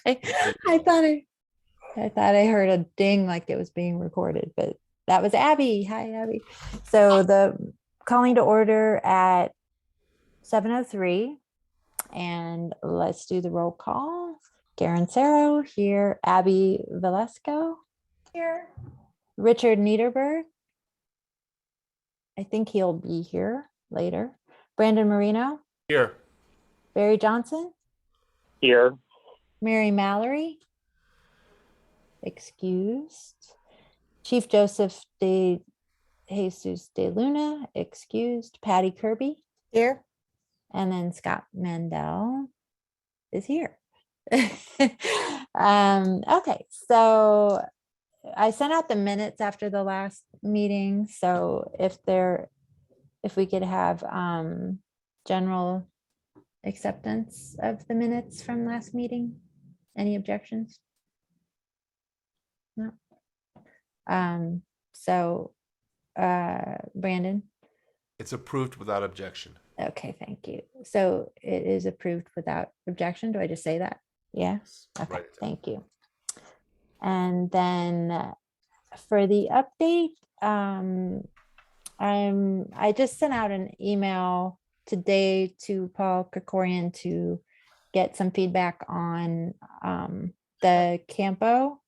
I thought I heard a ding like it was being recorded, but that was Abby. Hi, Abby. So the calling to order at 7:03, and let's do the roll call. Karen Sarro here, Abby Velasco here, Richard Niederberg. I think he'll be here later. Brandon Marino. Here. Barry Johnson. Here. Mary Mallory. Excused. Chief Joseph de Jesus de Luna. Excused. Patty Kirby. Here. And then Scott Mandel is here. Okay, so I sent out the minutes after the last meeting. So if we could have general acceptance of the minutes from last meeting. Any objections? No. So Brandon. It's approved without objection. Okay, thank you. So it is approved without objection. Do I just say that? Yeah. Okay, Right. thank you. And then for the update, I just sent out an email today to Paul Krikorian to get some feedback on the Campo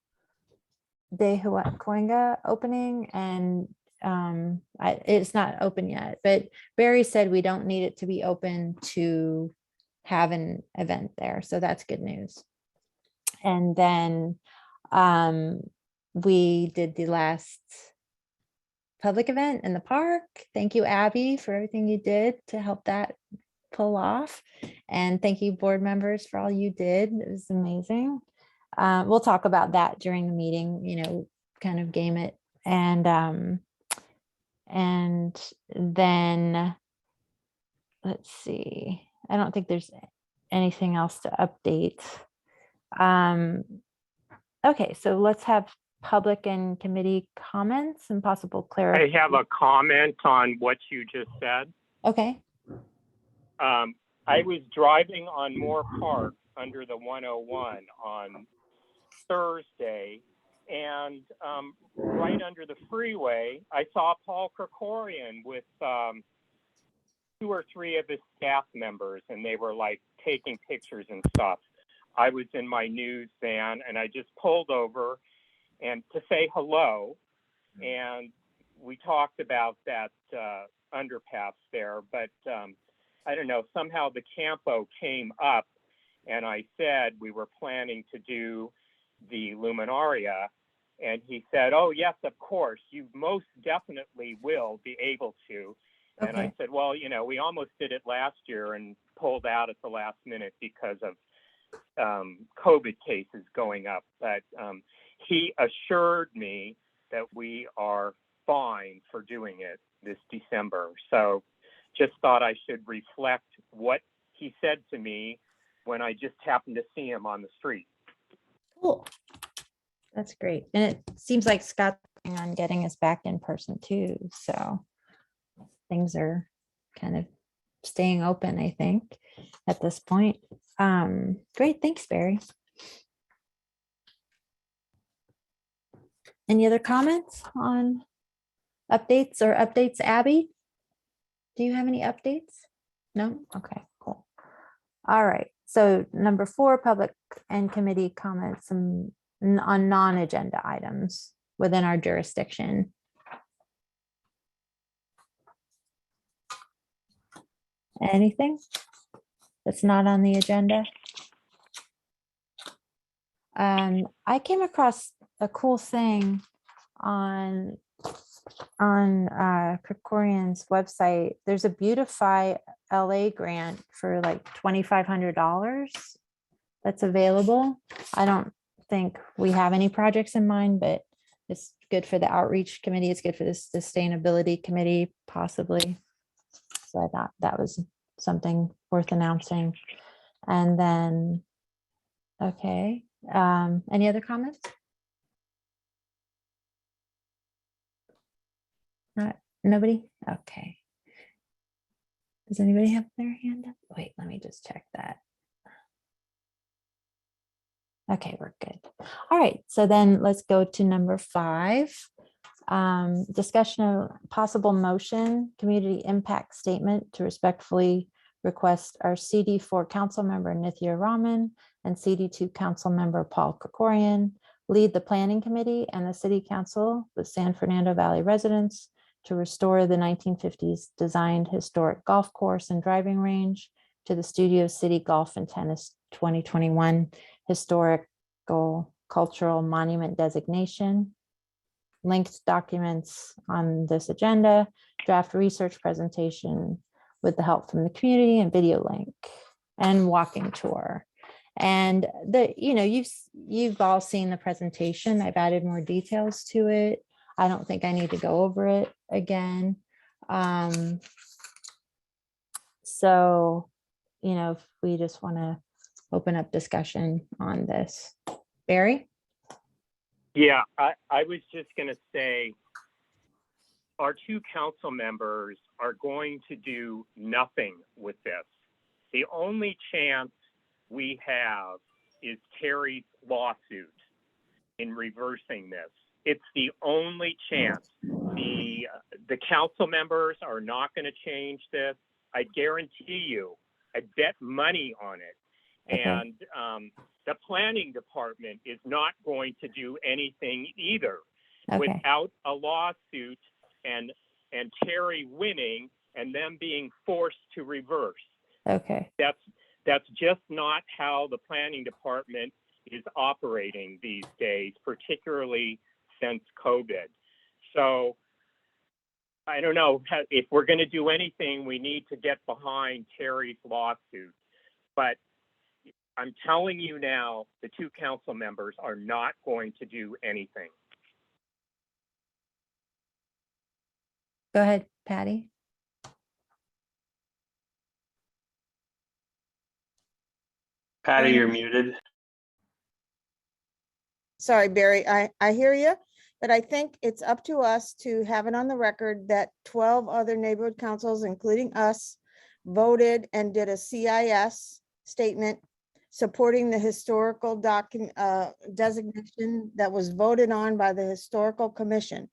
de Huacuenga opening, and it's not open yet, but Barry said we don't need it to be open to have an event there, so that's good news. And then we did the last public event in the park. Thank you, Abby, for everything you did to help that pull off. And thank you, board members, for all you did. It was amazing. We'll talk about that during the meeting, kind of game it. And then let's see. I don't think there's anything else to update. Okay, so let's have public and committee comments and possible clarity. I have a comment on what you just said. Okay. I was driving on Moore Park under the 101 on Thursday, and right under the freeway, I saw Paul Krikorian with 2 or 3 of his staff members, and they were like taking pictures and stuff. I was in my news van, and I just pulled over and to say hello, and we talked about that underpass there, but I don't know, somehow the Campo came up, and I said we were planning to do the Luminaria, and he said, oh yes, of course, you most definitely will be able to. Okay. And I said, well, we almost did it last year and pulled out at the last minute because of COVID cases going up, but he assured me that we are fine for doing it this December. So just thought I should reflect what he said to me when I just happened to see him on the street. Cool. That's great. And it seems like Scott's working on getting us back in person too. So things are kind of staying open, I think, at this point. Great. Thanks, Barry. Any other comments on updates or updates, Abby? Do you have any updates? No? Okay, cool. All right. So number 4, public and committee comments on non-agenda items within our jurisdiction. Anything that's not on the agenda? I came across a cool thing on Krikorian's website. There's a Beautify LA grant for like $2,500 that's available. I don't think we have any projects in mind, but it's good for the outreach committee. It's good for the sustainability committee, possibly. So I thought that was something worth announcing. And then, okay, any other comments? Nobody? Okay. Does anybody have their hand up? Wait, let me just check that. Okay, we're good. All right, so then let's go to number 5. Discussion of possible motion, community impact statement to respectfully request our CD4 council member Nithya Raman and CD2 council member Paul Kokorian lead the planning committee and the city council with San Fernando Valley residents to restore the 1950s designed historic golf course and driving range to the Studio City Golf and Tennis 2021 historical cultural monument designation. Linked documents on this agenda, draft research presentation with the help from the community and video link and walking tour. And you've all seen the presentation. I've added more details to it. I don't think I need to go over it again. So, if we just want to open up discussion on this. Barry? Yeah, I was just going to say our 2 council members are going to do nothing with this. The only chance we have is Terry's lawsuit in reversing this. It's the only chance. The council members are not going to change this. I guarantee you, I bet money on it. Okay. And the planning department is not going to do anything either. Okay. Without a lawsuit and Terry winning and them being forced to reverse. Okay. That's just not how the planning department is operating these days, particularly since COVID. So I don't know if we're going to do anything, we need to get behind Terry's lawsuit. But I'm telling you now, the 2 council members are not going to do anything. Go ahead, Patty. Patty, you're muted. Sorry, Barry, I hear you, but I think it's up to us to have it on the record that 12 other neighborhood councils, including us, voted and did a CIS statement supporting the historical document designation that was voted on by the historical commission.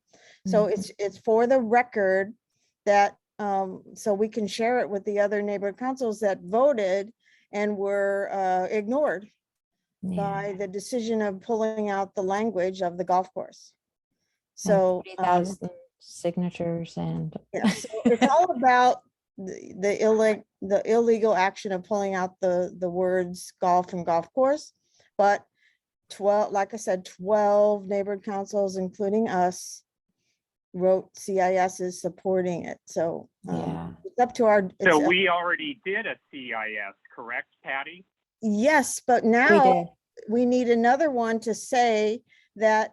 So it's for the record that so we can share it with the other neighborhood councils that voted and were ignored by the decision of pulling out the language of the golf course. So 30,000 signatures and yeah, so it's all about the illegal action of pulling out the words golf and golf course. But 12, like I said, 12 neighborhood councils, including us, wrote CISs supporting it. So it's up to our. So we already did a CIS, correct, Patty? Yes, but now we need another one to say that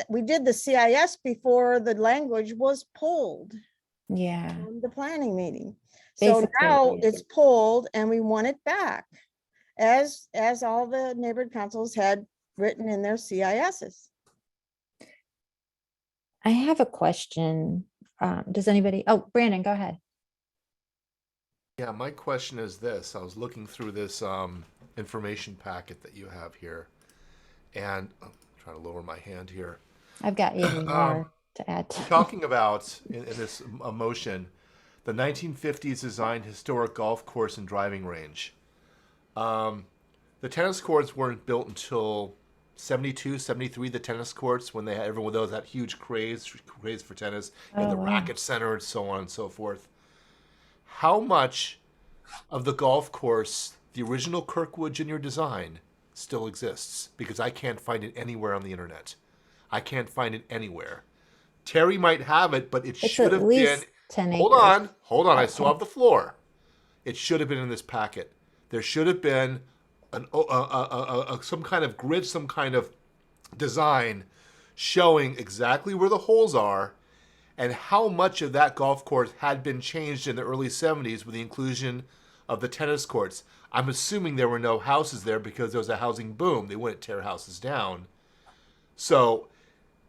we did the CIS before the language was pulled. Yeah. From the planning meeting. So Basically, now it's pulled and we want it back as all the neighborhood councils had written in their CISs. I have a question. Does anybody, Brandon, go ahead. Yeah, my question is this. I was looking through this information packet that you have here, and I'm trying to lower my hand here. I've got even more to add to. Talking about in this motion, the 1950s designed historic golf course and driving range. The tennis courts weren't built until 72, 73, the tennis courts, when they had everyone, those that huge craze for tennis, and the racket center and so on and so forth. How much of the golf course, the original Kirkwood Junior design, still exists? Because I can't find it anywhere on the internet. I can't find it anywhere. Terry might have it, but it should have been. 10 hold acres. on. I still have the floor. It should have been in this packet. There should have been some kind of grid, some kind of design showing exactly where the holes are and how much of that golf course had been changed in the early 70s with the inclusion of the tennis courts. I'm assuming there were no houses there because there was a housing boom. They wouldn't tear houses down. So,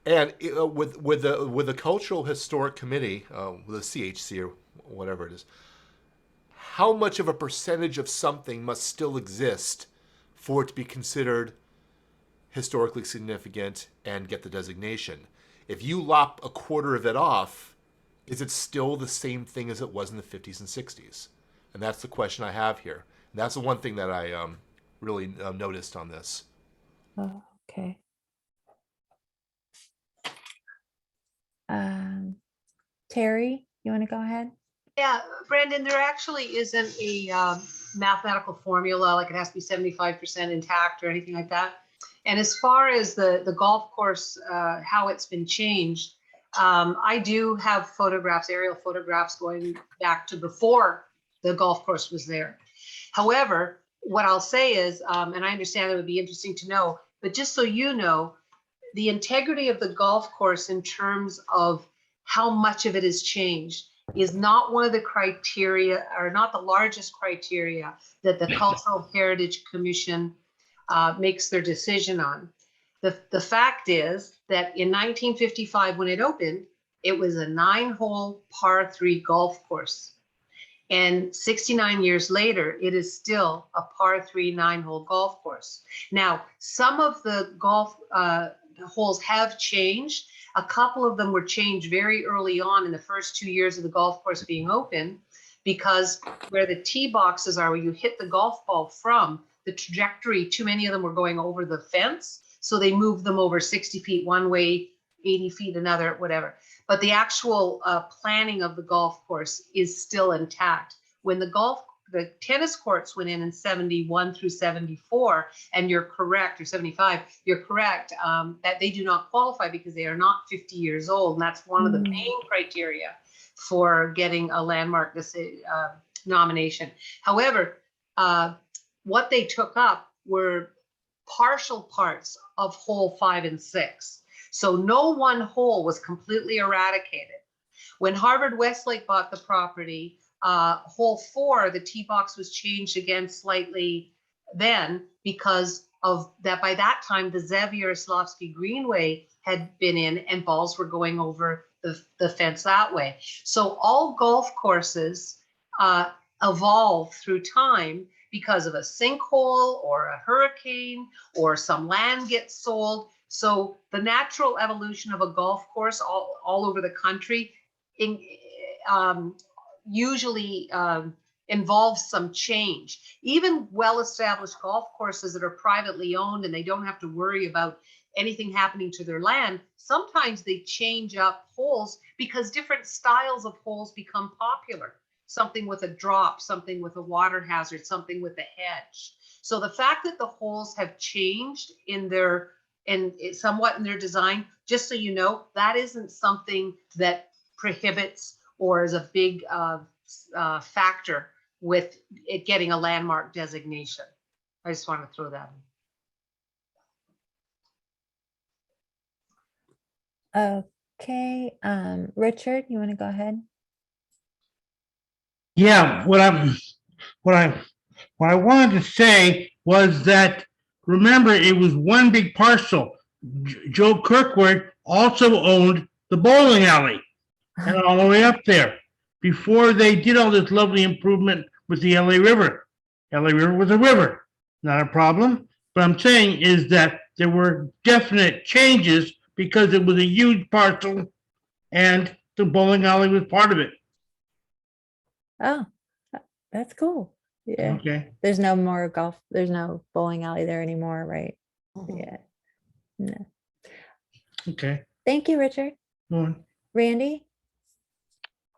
and with the Cultural Historic Committee, the CHC or whatever it is, how much of a percentage of something must still exist for it to be considered historically significant and get the designation. If you lop a quarter of it off, is it still the same thing as it was in the 50s and 60s? And that's the question I have here. And that's the one thing that I really noticed on this. Oh, okay. Terry, you want to go ahead? Yeah, Brandon, there actually isn't a mathematical formula, like it has to be 75% intact or anything like that. And as far as the golf course, how it's been changed, I do have photographs, aerial photographs going back to before the golf course was there. However, what I'll say is, and I understand it would be interesting to know, but just so you know, the integrity of the golf course in terms of how much of it has changed is not one of the criteria, or not the largest criteria that the Cultural Heritage Commission makes their decision on. The fact is that in 1955, when it opened, it was a 9-hole par 3 golf course. And 69 years later, it is still a par 3 9-hole golf course. Now, some of the golf holes have changed. A couple of them were changed very early on in the first 2 years of the golf course being open, because where the tee boxes are, where you hit the golf ball from, the trajectory, too many of them were going over the fence. So they moved them over 60 feet one way, 80 feet another, whatever. But the actual planning of the golf course is still intact. When the tennis courts went in 71 through 74, and you're correct, or 75, you're correct, that they do not qualify because they are not 50 years old. And that's one of the main criteria for getting a landmark nomination. However, what they took up were partial parts of hole 5 and 6. So no one hole was completely eradicated. When Harvard Westlake bought the property, hole 4, the tee box was changed again slightly then, because of that. By that time, the Zev Yaroslavsky Greenway had been in, and balls were going over the fence that way. So all golf courses evolve through time because of a sinkhole or a hurricane, or some land gets sold. So the natural evolution of a golf course all over the country usually involves some change. Even well-established golf courses that are privately owned and they don't have to worry about anything happening to their land, sometimes they change up holes because different styles of holes become popular. Something with a drop, something with a water hazard, something with a hedge. So the fact that the holes have changed somewhat in their design, just so you know, that isn't something that prohibits or is a big factor with it getting a landmark designation. I just want to throw that in. Okay, Richard, you want to go ahead? Yeah, what I wanted to say was that, remember, it was one big parcel. Joe Kirkwood also owned the bowling alley and all the way up there before they did all this lovely improvement with the LA River. LA River was a river, not a problem. But I'm saying is that there were definite changes because it was a huge parcel and the bowling alley was part of it. Oh, that's cool. Yeah. Okay. There's no more golf. There's no bowling alley there anymore, right? Yeah. No. Okay. Thank you, Richard. Randy?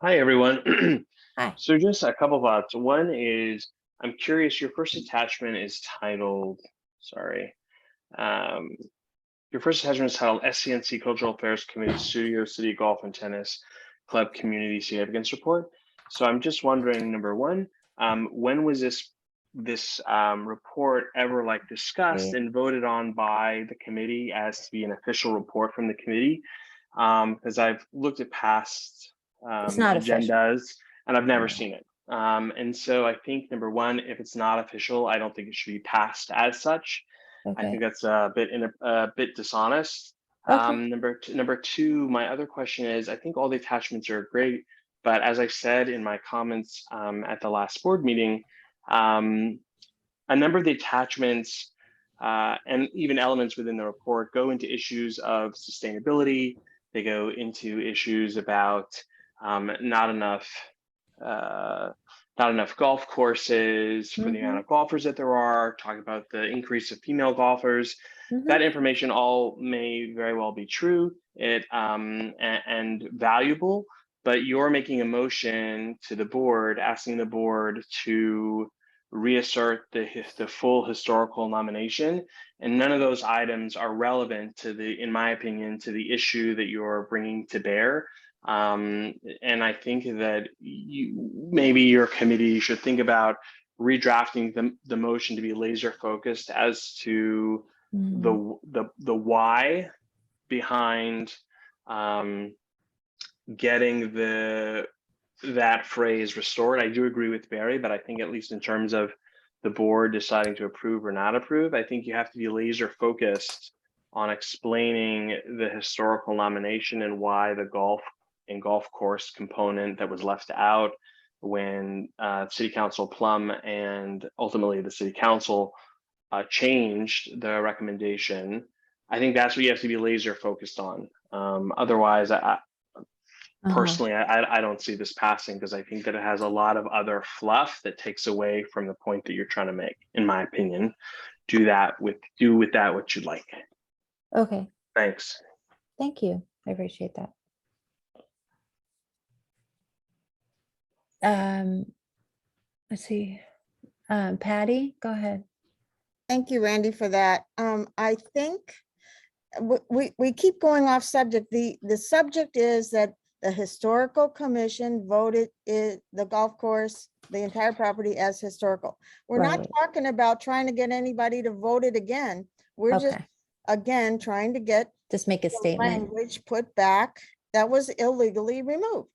Hi, everyone. Hi. So just a couple thoughts. One is, I'm curious, your first attachment is titled, your first attachment is titled SCNC Cultural Affairs Committee Studio City Golf and Tennis Club Community Significance Report. So I'm just wondering, number one, when was this report ever discussed and voted on by the committee as to be an official report from the committee? Because I've looked at past agendas and I've never seen it. And so I think, number one, if it's not official, I don't think it should be passed as such. Okay. I think that's a bit dishonest. Okay. Number two, my other question is, I think all the attachments are great, but as I said in my comments at the last board meeting, a number of the attachments and even elements within the report go into issues of sustainability. They go into issues about not enough golf courses for the amount of golfers that there are, talk about the increase of female golfers. That information all may very well be true and valuable, but you're making a motion to the board, asking the board to reassert the full historical nomination, and none of those items are relevant to in my opinion, to the issue that you're bringing to bear. And I think that maybe your committee should think about redrafting the motion to be laser focused as to the why behind getting that phrase restored. I do agree with Barry, but I think at least in terms of the board deciding to approve or not approve, I think you have to be laser focused on explaining the historical nomination and why the golf course component that was left out when City Council Plum and ultimately the City Council changed the recommendation. I think that's what you have to be laser focused on. Otherwise, personally, I don't see this passing because I think that it has a lot of other fluff that takes away from the point that you're trying to make, in my opinion. Do with that what you'd like. Okay. Thanks. Thank you. I appreciate that. Let's see. Patty, go ahead. Thank you, Randy, for that. I think we keep going off subject. The subject is that the historical commission voted the golf course, the entire property as historical. We're not talking about trying to get anybody to vote it again. We're just, again, trying to get just make a statement. Language put back that was illegally removed,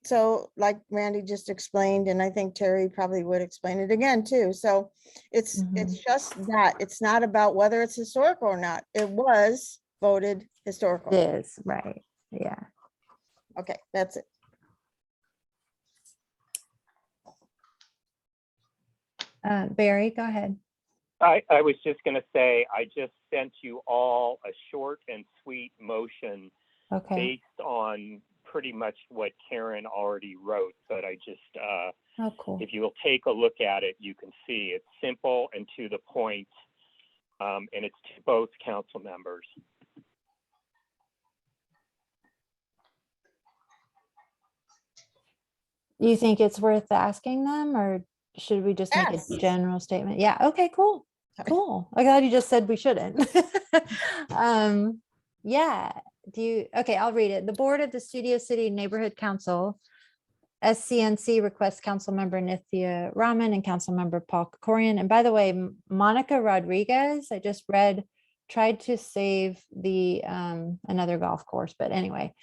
So like Randy just explained, and I think Terry probably would explain it again too. So it's just that. It's not about whether it's historical or not. It was voted historical. It is, right. Yeah. Okay, that's it. Barry, go ahead. I was just going to say, I just sent you all a short and sweet motion based on pretty much what Karen already wrote, but I just, cool. If you will take a look at it, you can see it's simple and to the point, and it's to both council members. You think it's worth asking them, or should we just make a general statement? Yeah. Okay, cool. Cool. I'm glad you just said we shouldn't. Yeah. Okay, I'll read it. The board of the Studio City Neighborhood Council, SCNC, requests Councilmember Nithya Raman and Councilmember Paul Kokorian. And by the way, Monica Rodriguez, I just read, tried to save the another golf course, but anyway,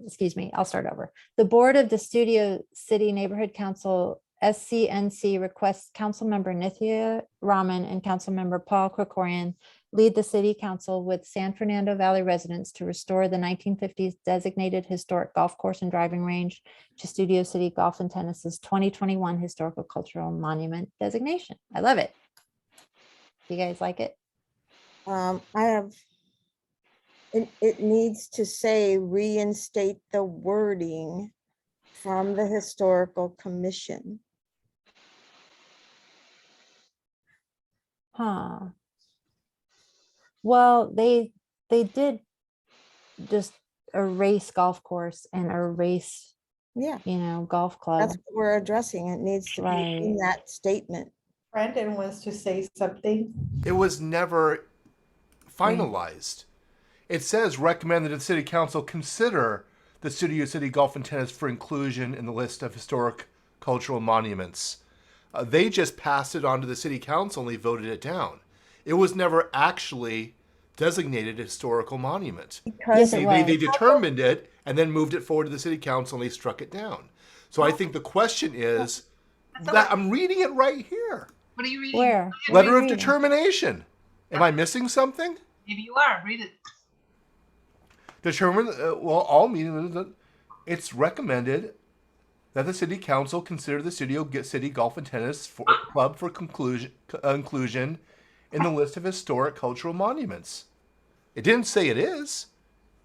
excuse me, I'll start over. The board of the Studio City Neighborhood Council, SCNC, requests Councilmember Nithya Raman and Councilmember Paul Kokorian lead the city council with San Fernando Valley residents to restore the 1950s designated historic golf course and driving range to Studio City Golf and Tennis's 2021 historical cultural monument designation. I love it. Do you guys like it? I have, it needs to say reinstate the wording from the historical commission. Huh. Well, they did just erase golf course and erase, golf club. That's what we're addressing. It needs to be in that statement. Brandon wants to say something. It was never finalized. It says recommend that the city council consider the Studio City Golf and Tennis for inclusion in the list of historic cultural monuments. They just passed it on to the city council and they voted it down. It was never actually designated a historical monument. Because they determined it and then moved it forward to the city council and they struck it down. So I think the question is, that I'm reading it right here. What are you reading? Where? Letter of determination. Am I missing something? Maybe you are. Read it. Determine, all meetings, it's recommended that the city council consider the Studio City Golf and Tennis Club for inclusion in the list of historic cultural monuments. It didn't say it is.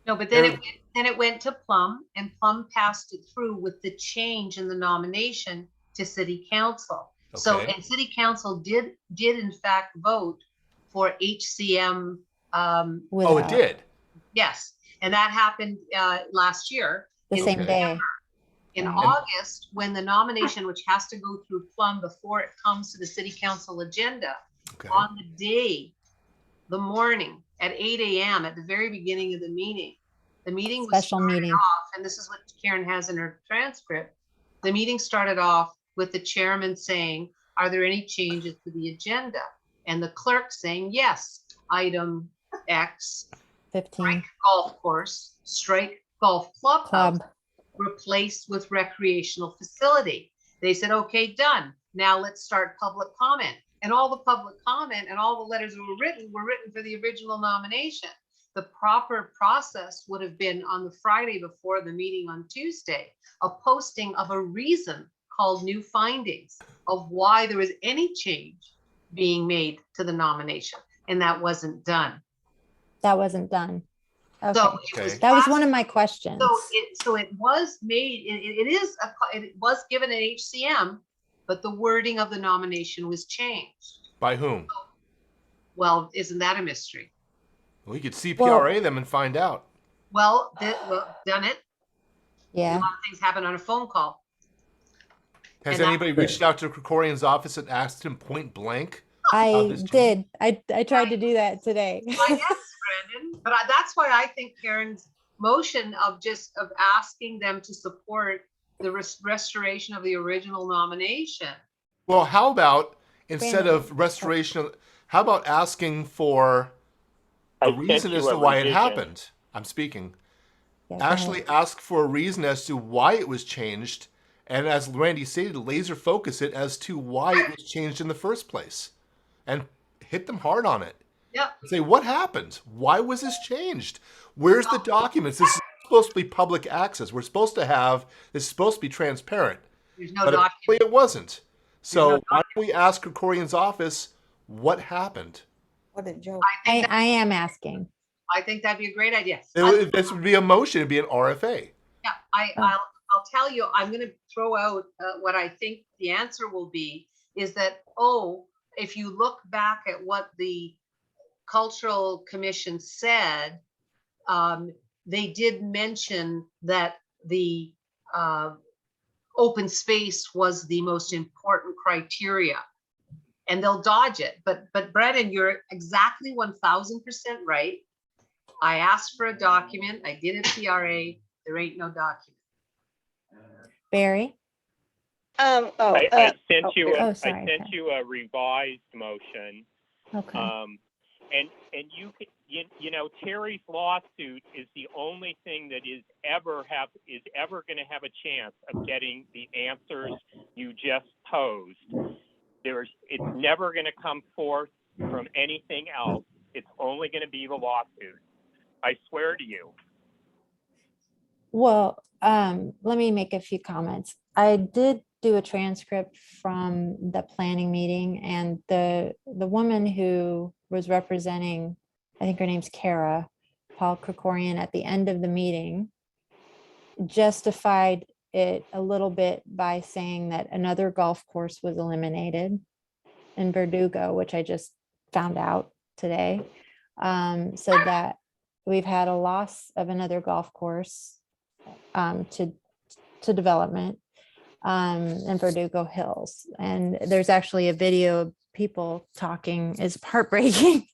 No, but There- then it went to Plum, and Plum passed it through with the change in the nomination to city council. So, Okay. and city council did in fact vote for HCM. Oh, it without- did. Yes, and that happened last year. The in same Okay. day. In And- August, when the nomination, which has to go through Plum before it comes to the city council agenda, Okay. on the day, the morning at 8 a.m. at the very beginning of the meeting was Special started meeting. off, and this is what Karen has in her transcript. The meeting started off with the chairman saying, "Are there any changes to the agenda?" And the clerk saying, "Yes, item X, 15 strike golf course, strike golf clubhouse, club. replaced with recreational facility." They said, "Okay, done. Now let's start public comment." And all the public comment and all the letters that were written for the original nomination. The proper process would have been on the Friday before the meeting on Tuesday, a posting of a reason called new findings of why there was any change being made to the nomination. And that wasn't done. That wasn't done. Okay. So it was Okay. That was passed- one of my questions. So it was made, it was given an HCM, but the wording of the nomination was changed. By whom? Well, isn't that a mystery? We could CPRA them and find out. Well, done it. A Yeah. lot of things happen on a phone call. Has And that- anybody reached out to Krikorian's office and asked him point blank? I this did. I tried to do that today. I guess, Brandon, but that's why I think Karen's motion of asking them to support the restoration of the original nomination. Well, how about instead Brandon. of restoration, how about asking for I a sent reason you as a to why it revision. happened? I'm speaking. Yeah, go ahead. Actually ask for a reason as to why it was changed, and as Randy stated, laser focus it as to why it was changed in the first place, and hit them hard on it. Yep. Say, what happened? Why was this changed? Where's the documents? This is supposed to be public access. We're supposed to have this is supposed to be transparent, There's no but document. apparently it wasn't. So no why don't we ask Krikorian's office what happened? What a joke. I am asking. I think that'd be a great idea. This would be a motion. It'd be an RFA. Yeah, I'll tell you, I'm going to throw out what I think the answer will be is that, if you look back at what the Cultural Commission said, they did mention that the open space was the most important criteria, and they'll dodge it. But Brennan, you're exactly 1000% right. I asked for a document. I did a PRA. There ain't no document. Barry? I sent you. oh, I sorry, sent okay. you a revised motion, Okay. and you could, you know, Terry's lawsuit is the only thing that is ever going to have a chance of getting the answers you just posed. It's never going to come forth from anything else. It's only going to be the lawsuit. I swear to you. Well, let me make a few comments. I did do a transcript from the planning meeting, and the woman who was representing, I think her name's Kara, Paul Krikorian, at the end of the meeting, justified it a little bit by saying that another golf course was eliminated in Verdugo, which I just found out today. So that we've had a loss of another golf course to development in Verdugo Hills. And there's actually a video of people talking, is heartbreaking,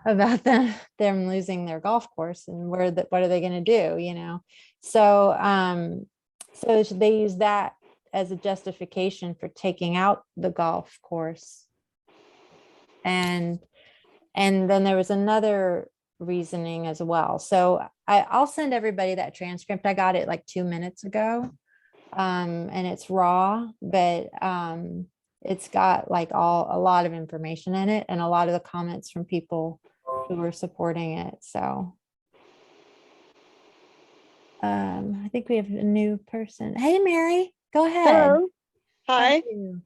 about them losing their golf course and what are they going to do, you know? So so they use that as a justification for taking out the golf course. And then there was another reasoning as well. So I'll send everybody that transcript. I got it like 2 minutes ago. And it's raw, but it's got like a lot of information in it and a lot of the comments from people who were supporting it. So I think we have a new person. Hey, Mary, go ahead. Hello. Hi. Thank you.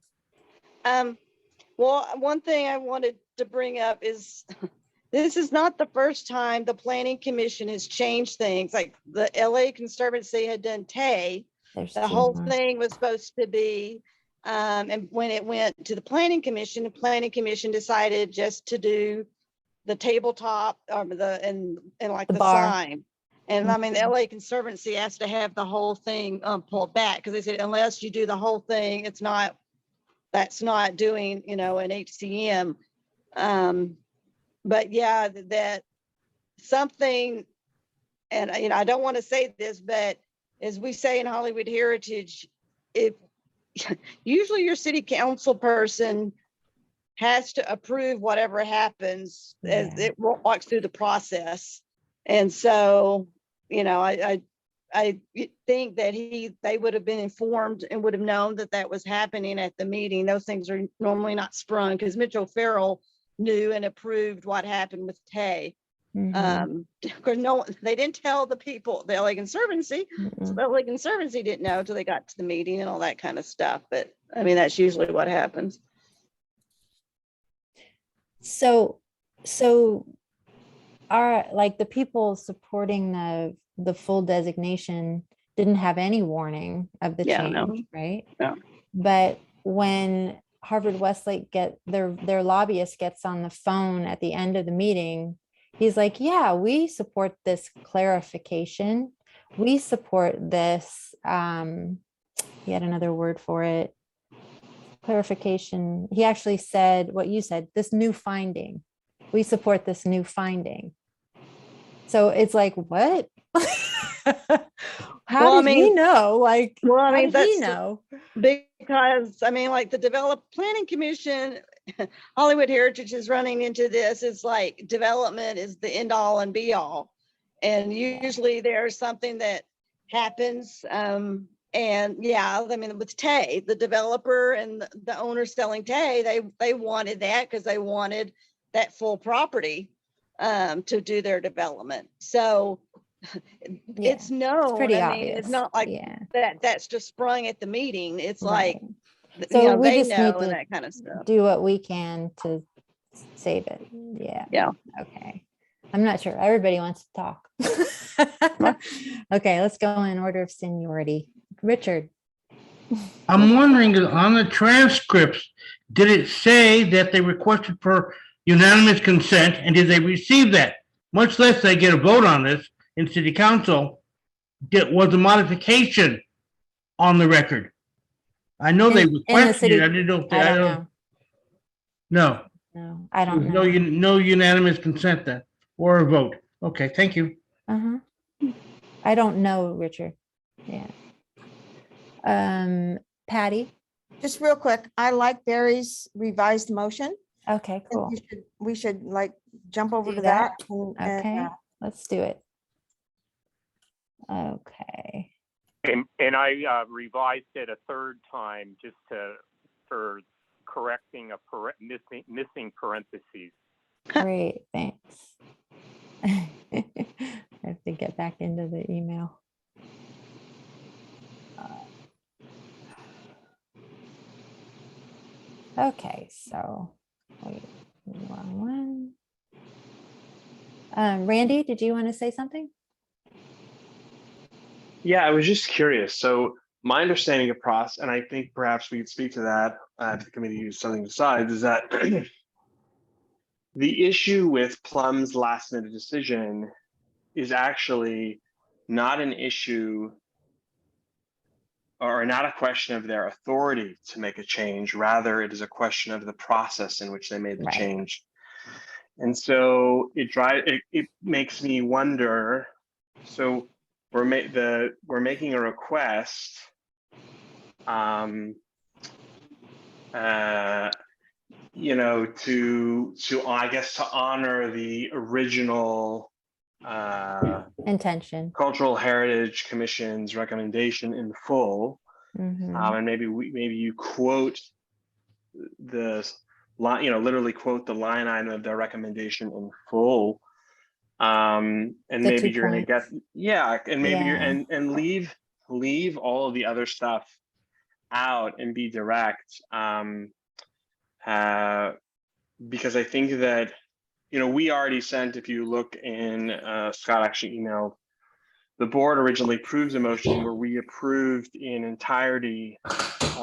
Well, one thing I wanted to bring up is this is not the first time the planning commission has changed things. Like the LA Conservancy had done Tay. There's The two whole more. thing was supposed to be, and when it went to the planning commission decided just to do the tabletop and like The the bar. sign. And I mean, the LA Conservancy has to have the whole thing pulled back because they said unless you do the whole thing, that's not doing, an HCM. But yeah, that something, and I don't want to say this, but as we say in Hollywood Heritage, if usually your city council person has to approve whatever happens as Yeah. it walks through the process. And so, I think that they would have been informed and would have known that was happening at the meeting. Those things are normally not sprung because Mitch O'Farrell knew and approved what happened with Tay. Mhm. Because they didn't tell the people, the LA Conservancy. So the LA Conservancy didn't know until they got to the meeting and all that kind of stuff. But I mean, that's usually what happens. So are like the people supporting the full designation didn't have any warning of the Yeah, change, no. right? No. But when Harvard Westlake their lobbyist gets on the phone at the end of the meeting, he's like, yeah, we support this clarification. We support this, he had another word for it, clarification. He actually said what you said, this new finding. We support this new finding. So it's like, what? How did he know? Like, how did he know? Because I mean, like the planning commission, Hollywood Heritage is running into this. It's like development is the end all and be all. And usually there's something that happens. And yeah, I mean, with Tay, the developer and the owner selling Tay, they wanted that because they wanted that full property to do their development. So it's known. pretty I mean, obvious. it's not like that's just sprung at the meeting. It's like, so we they just know need and to that kind of stuff. do what we can to save it. Yeah. Okay. I'm not sure. Everybody wants to talk. Okay, let's go in order of seniority. Richard. I'm wondering, on the transcripts, did it say that they requested for unanimous consent, and did they receive that? Much less they get a vote on this in city council, was a modification on the record? I know they requested it, I didn't know if they, I don't know. No, No, I there was don't know. no unanimous consent then, or a vote. Okay, thank you. I don't know, Richard. Yeah. Patty. Just real quick, I like Barry's revised motion. Okay, cool. We should like jump over Do to that. that. Okay, let's do it. Okay. And I revised it a third time just for correcting missing parentheses. Great, thanks. I have to get back into the email. Okay, so wait, wrong one. Randy, did you want to say something? Yeah, I was just curious. So my understanding of process, and I think perhaps we could speak to that if the committee something decides, is that the issue with Plum's last minute decision is actually not an issue or not a question of their authority to make a change. Rather, it is a question of the process in which they made the change. And so it makes me wonder. So we're making a request, to I guess to honor the original intention, Cultural Heritage Commission's recommendation in full, and maybe you quote the line, literally quote the line item of their recommendation in full, and maybe you're going to get and maybe you're and leave all of the other stuff out and be direct. because I think that, we already sent, if you look in, Scott actually emailed, the board originally approved a motion where we approved in entirety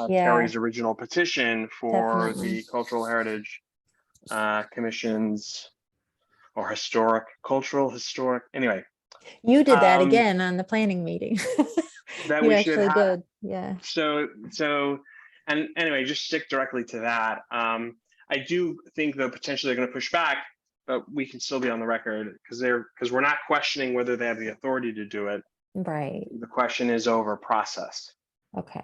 Yeah, Terry's original petition for definitely. the Cultural Heritage Commission's or historic, anyway, You did that um, again on the planning meeting. that You we should actually have. did. Yeah. So, and anyway, just stick directly to that. I do think though potentially they're going to push back, but we can still be on the record because we're not questioning whether they have the authority to do it. Right. The question is over process. Okay.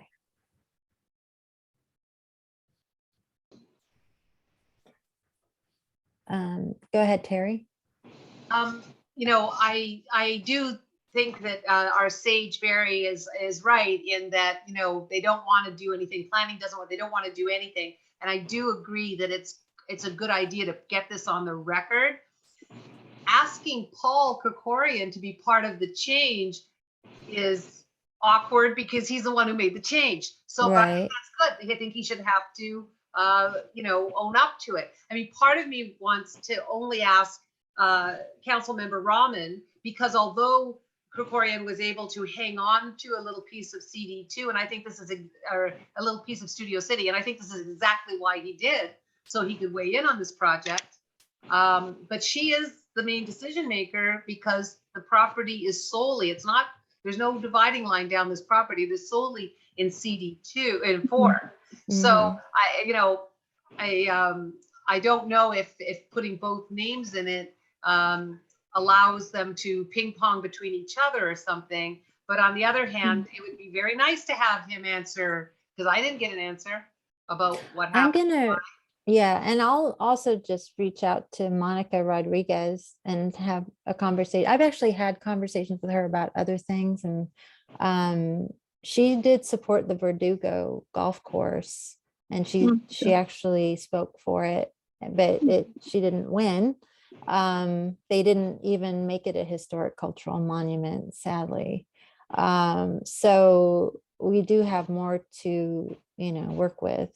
Go ahead, Terry. I do think that our sage Barry is right in that, they don't want to do anything. Planning they don't want to do anything. And I do agree that it's a good idea to get this on the record. Asking Paul Krikorian to be part of the change is awkward because he's the one who made the change. So but I think that's good. I think he should have to, own up to it. I mean, part of me wants to only ask Councilmember Rahman, because although Krikorian was able to hang on to a little piece of CD2, and I think this is a little piece of Studio City, and I think this is exactly why he did, so he could weigh in on this project. But she is the main decision maker because the property is solely, there's no dividing line down this property. There's solely in CD2 and 4. Mm-hmm. So I don't know if putting both names in it allows them to ping pong between each other or something. But on the other hand, it would be very nice to have him answer, because I didn't get an answer about what happened. And I'll also just reach out to Monica Rodriguez and have a conversation. I've actually had conversations with her about other things, and she did support the Verdugo golf course, and she actually spoke for it, but she didn't win. They didn't even make it a historic cultural monument, sadly. So we do have more to, work with.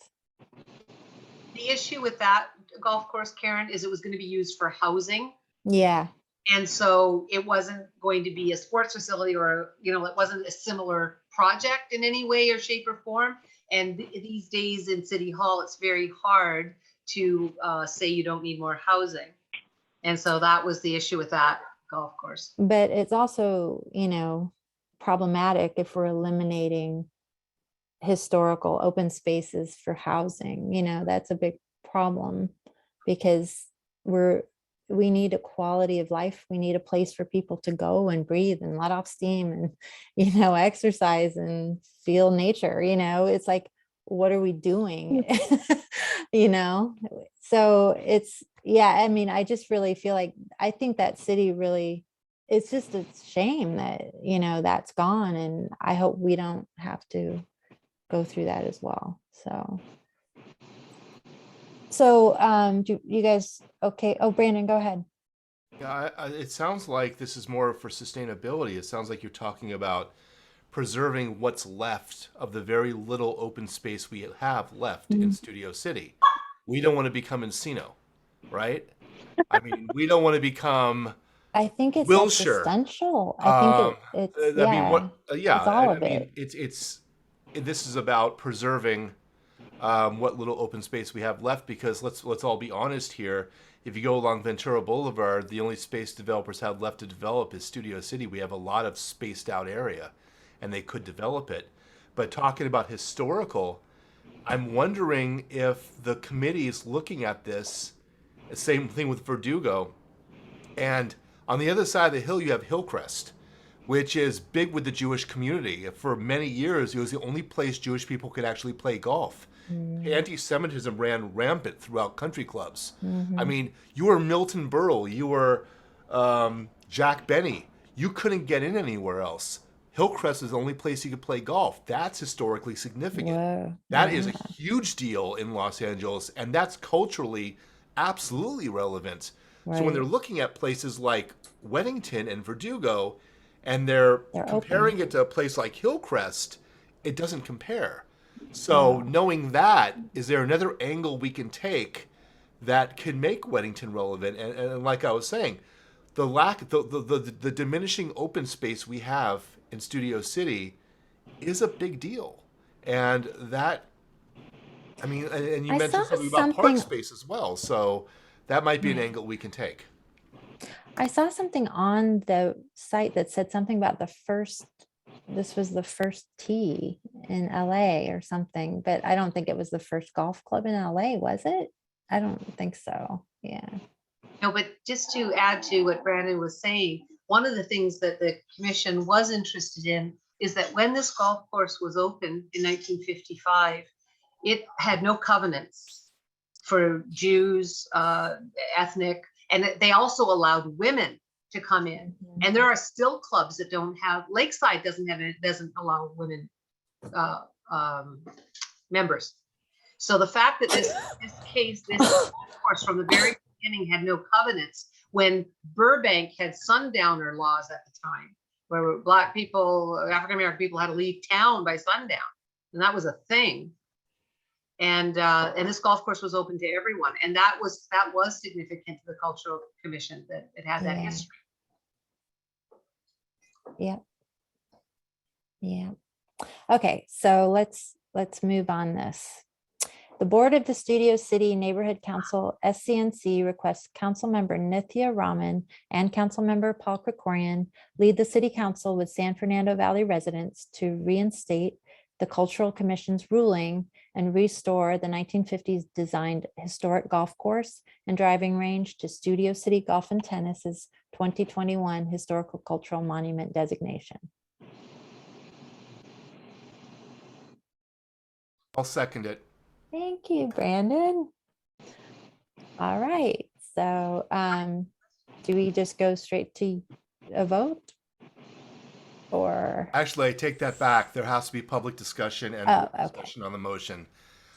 The issue with that golf course, Karen, is it was going to be used for housing. Yeah. And so it wasn't going to be a sports facility or, it wasn't a similar project in any way or shape or form. And these days in City Hall, it's very hard to say you don't need more housing. And so that was the issue with that golf course. But it's also, problematic if we're eliminating historical open spaces for housing. That's a big problem, because we need a quality of life. We need a place for people to go and breathe and let off steam and, exercise and feel nature. It's like, what are we doing? So it's, I just really feel like, I think that city really, it's just a shame that, that's gone. And I hope we don't have to go through that as well. So do you guys, okay. Oh, Brandon, go ahead. Yeah, it sounds like this is more for sustainability. It sounds like you're talking about preserving what's left of the very little open space we have left in Studio City. We don't want to become Encino, right? I mean, we don't want to become. I think it's Wilshire. Existential. I think it's all of it. This is about preserving what little open space we have left, because let's all be honest here. If you go along Ventura Boulevard, the only space developers have left to develop is Studio City. We have a lot of spaced out area, and they could develop it. But talking about historical, I'm wondering if the committee is looking at this, same thing with Verdugo, and on the other side of the hill, you have Hillcrest, which is big with the Jewish community. For many years, it was the only place Jewish people could actually play golf. Anti-Semitism ran rampant throughout country clubs. I mean, you were Milton Berle, you were Jack Benny. You couldn't get in anywhere else. Hillcrest is the only place you could play golf. That's historically significant. Wow. That is a huge deal in Los Angeles, and that's culturally absolutely relevant. Right. So when they're looking at places like Weddington and Verdugo, and they're comparing it to a place like Hillcrest, it doesn't compare. So Oh. knowing that, is there another angle we can take that can make Weddington relevant? And like I was saying, the diminishing open space we have in Studio City is a big deal. And that, I mean, and you I saw mentioned something about park something. space as well. So that might be an Right. angle we can take. I saw something on the site that said something about this was the first tee in LA or something, but I don't think it was the first golf club in LA, was it? I don't think so. Yeah. No, but just to add to what Brandon was saying, one of the things that the commission was interested in is that when this golf course was opened in 1955, it had no covenants for Jews, ethnic, and they also allowed women to come in. And there are still clubs that don't have, Lakeside doesn't allow women members. So the fact that this golf course from the very beginning had no covenants, when Burbank had sundowner laws at the time, where Black people, African American people had to leave town by sundown, and that was a thing. And this golf course was open to everyone, and that was significant to the Cultural Commission that it had that Yeah. history. Yeah. Yeah. Okay, so let's move on this. The Board of the Studio City Neighborhood Council, SCNC, requests Councilmember Nithya Raman and Councilmember Paul Krikorian lead the City Council with San Fernando Valley residents to reinstate the Cultural Commission's ruling and restore the 1950s designed historic golf course and driving range to Studio City Golf and Tennis's 2021 Historical Cultural Monument designation. I'll second it. Thank you, Brandon. All right, so do we just go straight to a vote? Or, Actually, I take that back. There has to be public discussion and Oh, board okay. discussion on the motion.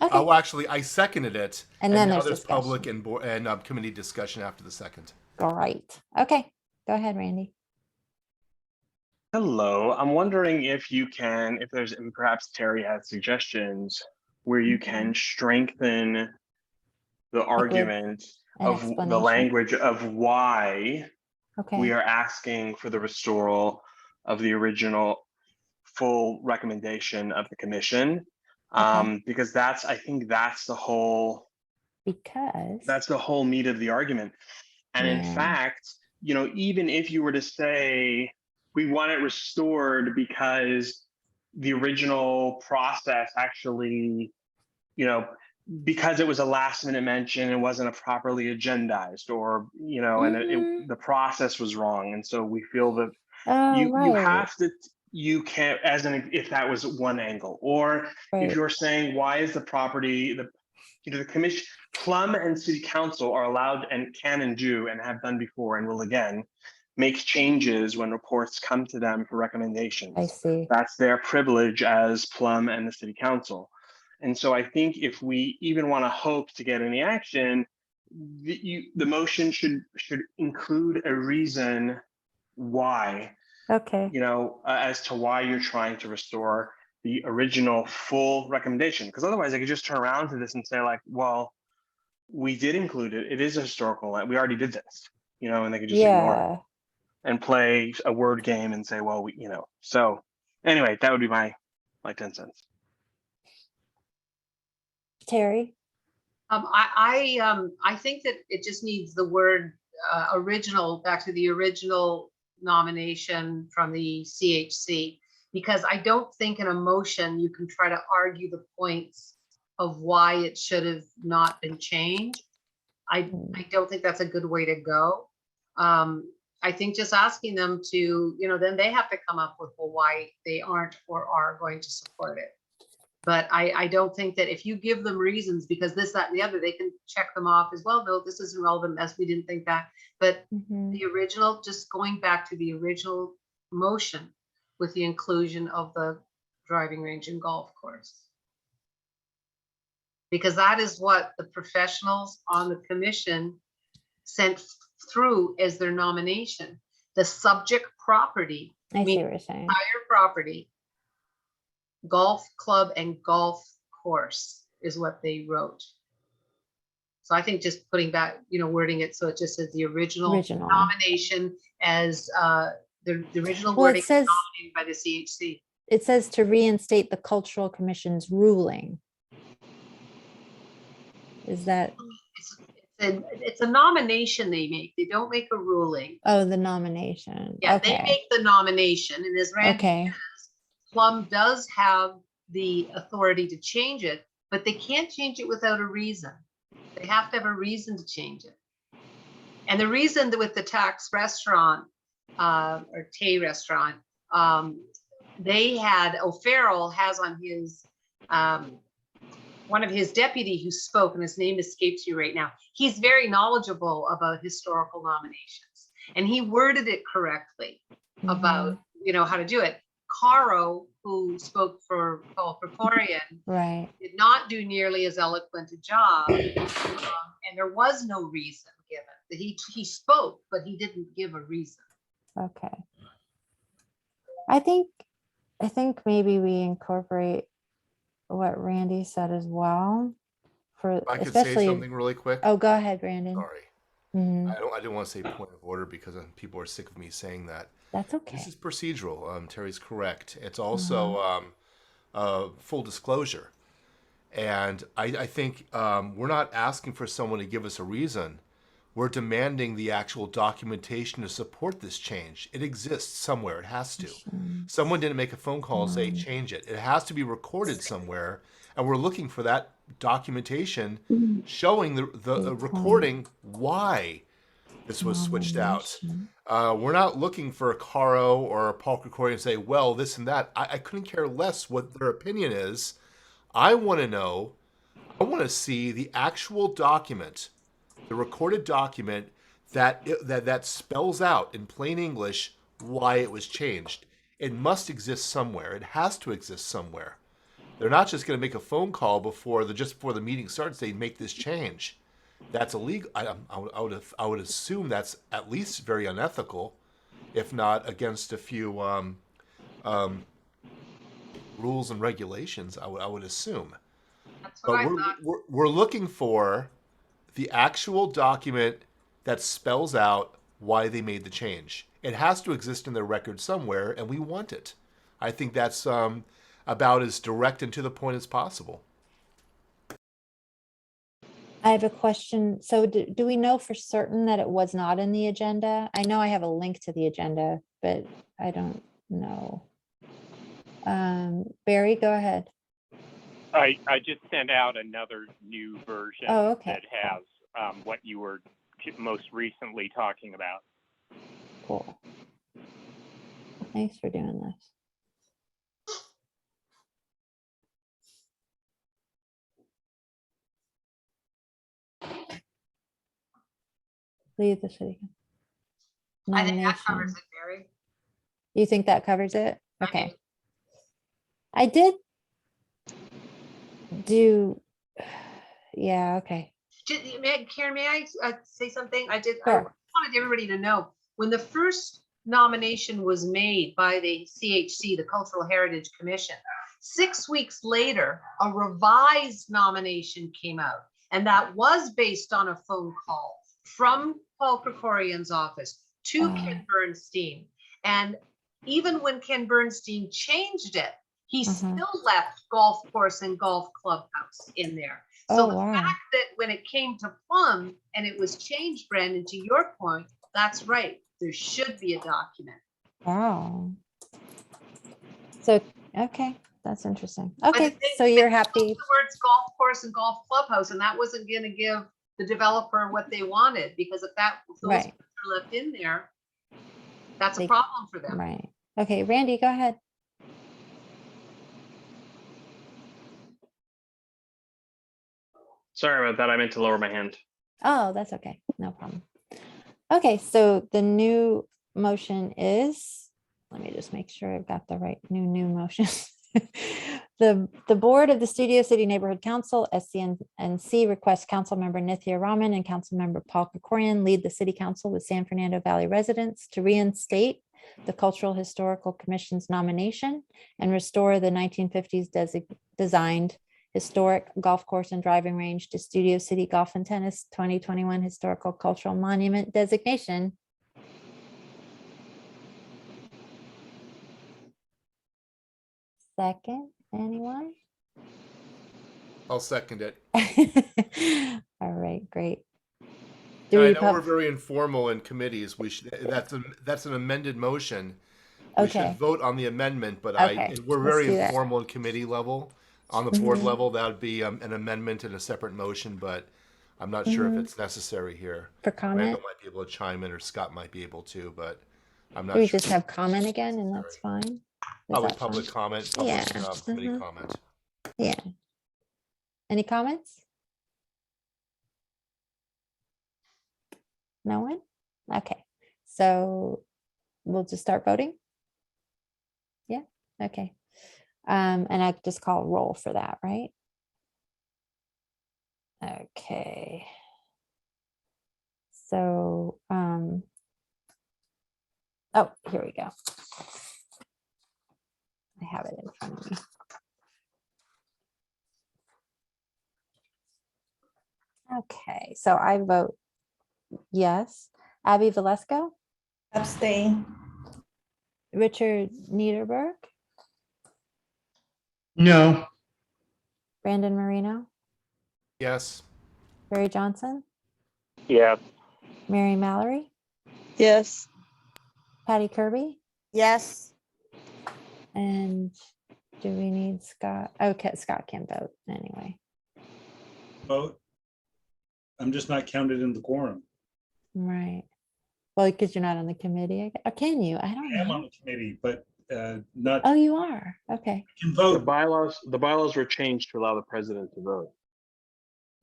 okay, Oh, actually, I seconded it, And then now there's there's discussion. public and board and committee discussion after the second. great. Okay, go ahead, Randy. Hello, I'm wondering if you can, if there's, and perhaps Terry has suggestions where you can strengthen the argument An of the explanation. language of why Okay. we are asking for the restoral of the original full recommendation of the commission. Okay. Because I think that's the whole meat of the argument. And in Yeah. fact, even if you were to say, we want it restored because the original process actually, because it was a last minute mention, it wasn't a properly agendized, or, the process was wrong. And so we feel that you have to, you can't, if that was one angle, or if you're saying, why is the property, the commission, Plum and City Council are allowed and can and do and have done before and will again make changes when reports come to them for recommendations. I see. That's their privilege as Plum and the City Council. And so I think if we even want to hope to get any action, the motion should include a reason why, Okay. as to why you're trying to restore the original full recommendation. Because otherwise I could just turn around to this and say, like, well, we did include it. It is a historical, we already did this, and they could just ignore it and play a word game and say, well, so anyway, that would be my 10 cents. Terry? I think that it just needs the word original, back to the original nomination from the CHC, because I don't think in a motion you can try to argue the points of why it should have not been changed. I don't think that's a good way to go. I think just asking them to, then they have to come up with why they aren't or are going to support it. But I don't think that if you give them reasons, because this, that, and the other, they can check them off as well. No, this isn't relevant, as we didn't think that. But the original, just going back to the original motion with the inclusion of the driving range and golf course. Because that is what the professionals on the commission sent through as their nomination. The subject property, I see what you're saying. entire property, golf club and golf course is what they wrote. So I think just putting back, wording it so it just says the original Original. nomination as the original Well, wording it says, nominated by the CHC. it says to reinstate the Cultural Commission's ruling. Is that, It's a nomination they make. They don't make a ruling. oh, the nomination. Yeah, they Okay. make the nomination, and as Randy Okay. says, Plum does have the authority to change it, but they can't change it without a reason. They have to have a reason to change it. And the reason that with the tax restaurant or Tay restaurant, they had, O'Farrell has on his, one of his deputy who spoke, and his name escapes you right now. He's very knowledgeable about historical nominations, and he worded it correctly about, how to do it. Caro, who spoke for Paul Krikorian, Right. did not do nearly as eloquent a job, and there was no reason given. He spoke, but he didn't give a reason. Okay. I think maybe we incorporate what Randy said as well, for I could especially. say something really quick. Oh, go ahead, Brandon. Sorry. Mhm. I didn't want to say point of order because people are sick of me saying that. That's okay. This is procedural. Terry's correct. It's also full disclosure. And I think we're not asking for someone to give us a reason. We're demanding the actual documentation to support this change. It exists somewhere. It has to. Someone didn't make a phone call and say, change it. It has to be recorded somewhere. And we're looking for that documentation showing the recording why this was switched out. We're not looking for a Caro or a Paul Krikorian to say, well, this and that. I couldn't care less what their opinion is. I want to know, I want to see the actual document, the recorded document that spells out in plain English why it was changed. It must exist somewhere. It has to exist somewhere. They're not just going to make a phone call just before the meeting starts. They make this change. That's illegal. I would assume that's at least very unethical, if not against a few rules and regulations. I would assume. That's what I But thought. we're looking for the actual document that spells out why they made the change. It has to exist in their record somewhere, and we want it. I think that's about as direct and to the point as possible. I have a question. So do we know for certain that it was not in the agenda? I know I have a link to the agenda, but I don't know. Barry, go ahead. I just sent out another new version Oh, okay. that has what you were most recently talking about. Cool. Thanks for doing this. Leave the city. I think that covers Nomination. it, Barry. You think that covers it? I Okay. mean, I did do, yeah, okay. Karen, may I say something? I Sure. wanted everybody to know, when the first nomination was made by the CHC, the Cultural Heritage Commission, 6 weeks later, a revised nomination came out. And that was based on a phone call from Paul Krikorian's office to Ken Bernstein. And even when Ken Bernstein changed it, he still left golf course and golf clubhouse in there. So the fact that when it came to Plum and it was changed, Brandon, to your point, that's right. There should be a document. Wow. So, okay, that's interesting. But Okay, they- so you're they happy. used the words golf course and golf clubhouse, and that wasn't going to give the developer what they wanted, because if those Right. words are left in there, that's They- a problem for them. Right. Okay, Randy, go ahead. Sorry about that. I meant to lower my hand. Oh, that's okay. No problem. Okay, so the new motion is, let me just make sure I've got the right new motion. The board of the Studio City Neighborhood Council, SCNC, requests Councilmember Nithya Raman and Councilmember Paul Krikorian lead the City Council with San Fernando Valley residents to reinstate the Cultural Historical Commission's nomination and restore the 1950s designed historic golf course and driving range to Studio City Golf and Tennis 2021 Historical Cultural Monument designation. Second, anyone? I'll second it. All right, great. And I we know pub- we're very informal in committees. We should, that's an amended motion. We should Okay. vote on the amendment, but Okay, we're let's very do that. informal in committee level. On the board Mhm. level, that would be an amendment and a separate motion, but I'm not sure if it's necessary here. For comment, Randall might be able to chime in, or Scott might be able to, but I'm not do we sure. just have comment again and that's fine? Is Probably that public fine? comment, public Yeah, committee mhm. comment. Yeah. Any comments? No one? Okay, so we'll just start voting? Yeah, okay. And I just call roll for that, right? Okay. So, oh, here we go. I have it in front of me. Okay, so I vote yes. Abby Valesco, Abstain. Richard Niederberg, No, Brandon Marino, Yes. Barry Johnson, Yes. Mary Mallory, Yes. Patty Kirby, Yes, and do we need Scott? Okay, Scott can vote anyway. Vote. I'm just not counted in the quorum. Right. Well, because you're not on the committee, or can you? I don't I am on know. the committee, but not Oh, you are? Okay. can The vote. bylaws were changed to allow the president to vote.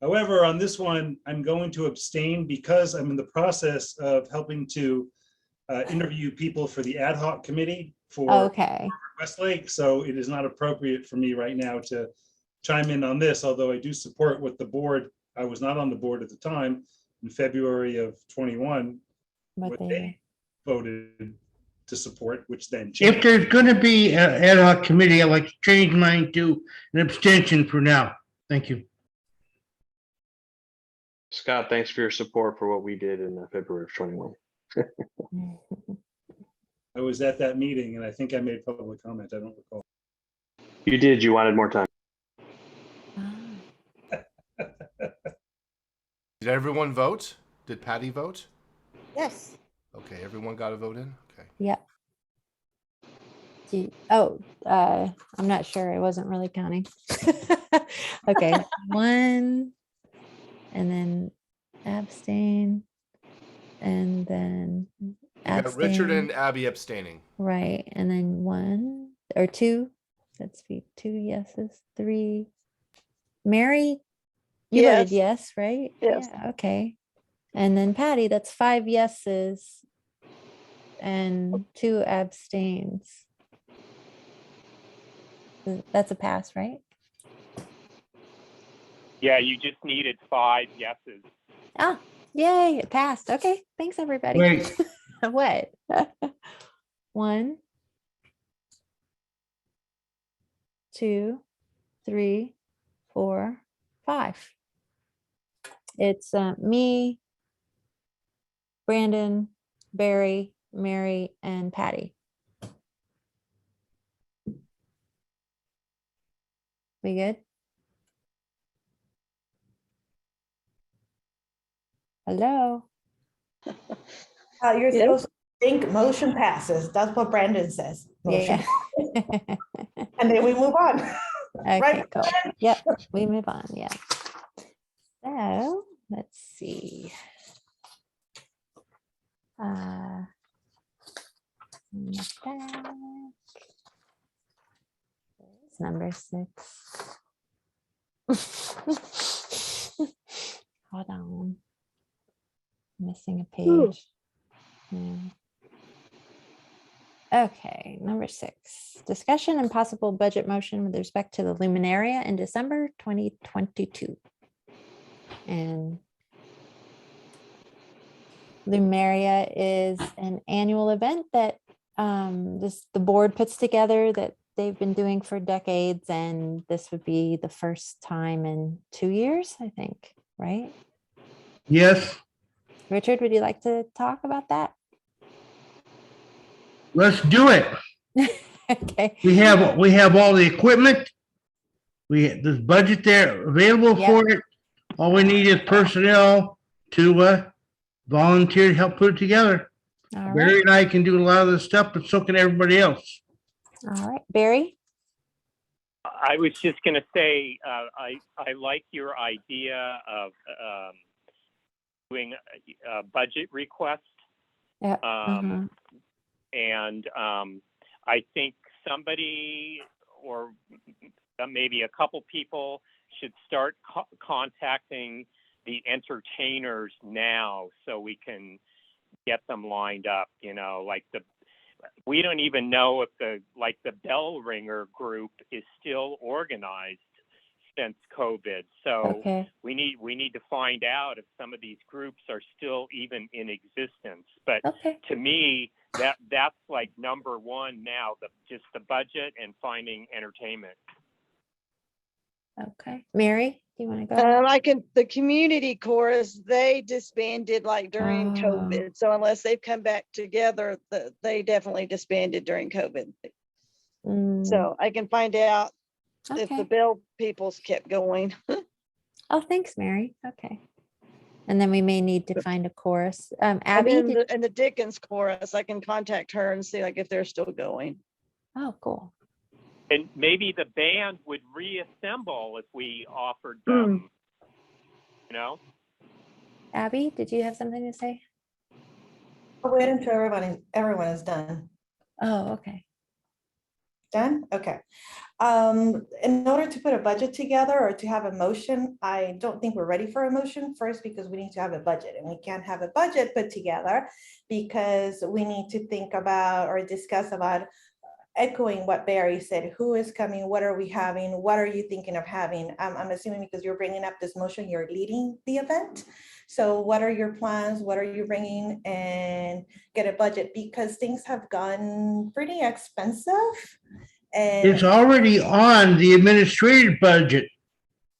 However, on this one, I'm going to abstain because I'm in the process of helping to interview people for the ad hoc committee for Okay. Westlake. So it is not appropriate for me right now to chime in on this, although I do support what the board, I was not on the board at the time, in February of 21, What what they they voted to support, which then if changed. there's gonna be an ad hoc committee, I'd like to change mine to an abstention for now. Thank you. Scott, thanks for your support for what we did in February of 21. I was at that meeting and I think I made public comment. I don't recall. You did, you wanted more time. Did everyone vote? Did Patty vote? yes. Okay, everyone got a vote in? Okay. Yep. I'm not sure. I wasn't really counting. Okay, one, and then abstain, and then You got Richard abstain. and Abby abstaining. Right, and then one or two. Let's be 2 yeses, 3. Mary, you voted yes, right? Yes. Yeah, okay. And then Patty, that's 5 yeses and 2 abstains. That's a pass, right? Yeah, you just needed 5 yeses. Ah, yay, it passed. Okay, thanks everybody. Wait, What? 1, 2, 3, 4, 5. It's me, Brandon, Barry, Mary, and Patty. We good? Hello? You're Yes. supposed to think motion passes. That's what Brandon says. Motion. Yeah. And then we move on. Okay, Right, cool. Yep, we move on, yeah. So, let's see. It's number 6. Hold on. Missing a page. Yeah. Okay, number 6, discussion and possible budget motion with respect to the luminaria in December 2022. And Luminaria is an annual event that the board puts together that they've been doing for decades, and this would be the first time in 2 years, I think, right? Yes, Richard, would you like to talk about that? let's do it. Okay. We have all the equipment. There's budget there available Yep. for it. All we need is personnel to volunteer to help put it together. All Barry right. and I can do a lot of this stuff, but so can everybody else. All right. Barry? I was just going to say, I like your idea of doing a budget request. Yeah. And I think somebody or maybe a couple people should start contacting the entertainers now so we can get them lined up, like we don't even know if the bell ringer group is still organized since COVID. So Okay. we need to find out if some of these groups are still even in existence. But Okay. to me, that's like number one now, just the budget and finding entertainment. Okay. Mary, do you want to go? The community chorus, they disbanded like during COVID. So unless they've come back together, they definitely disbanded during COVID. So I can find out if the Okay. Bell peoples kept going. Oh, thanks, Mary. Okay. And then we may need to find a chorus. And Abby, then the Dickens chorus, I can contact her and see like if they're still going. oh, cool. And maybe the band would reassemble if we offered them, Abby, did you have something to say? I'll wait until everyone is done. Oh, okay. Done? Okay. In order to put a budget together or to have a motion, I don't think we're ready for a motion first because we need to have a budget, and we can't have a budget put together because we need to think about or discuss about echoing what Barry said. Who is coming? What are we having? What are you thinking of having? I'm assuming because you're bringing up this motion, you're leading the event. So what are your plans? What are you bringing? And get a budget because things have gone pretty expensive. And It's already on the administrative budget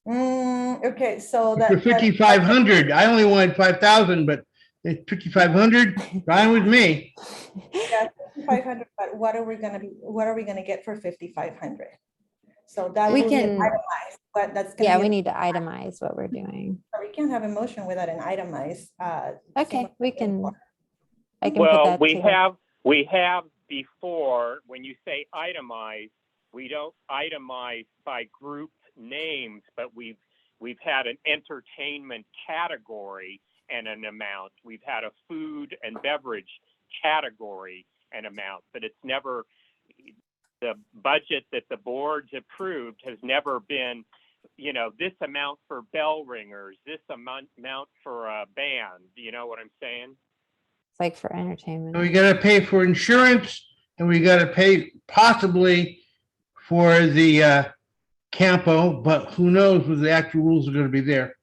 okay, so for 5,500. I only wanted 5,000, but it's 5,500. Fine with me. Yeah, 5,500. But what are we gonna get for 5,500? So that We will be can- itemized, but that's gonna Yeah, be we a- need to itemize what we're doing. We can't have a motion without an itemized. Okay, I can put Well, that we together. have before, when you say itemize, we don't itemize by group names, but we've had an entertainment category and an amount. We've had a food and beverage category and amount, but it's never, the budget that the board's approved has never been, this amount for bell ringers, this amount for a band. Do you know what I'm saying? It's like for entertainment. We gotta pay for insurance and we gotta pay possibly for the Campo, but who knows what the actual rules are gonna be there.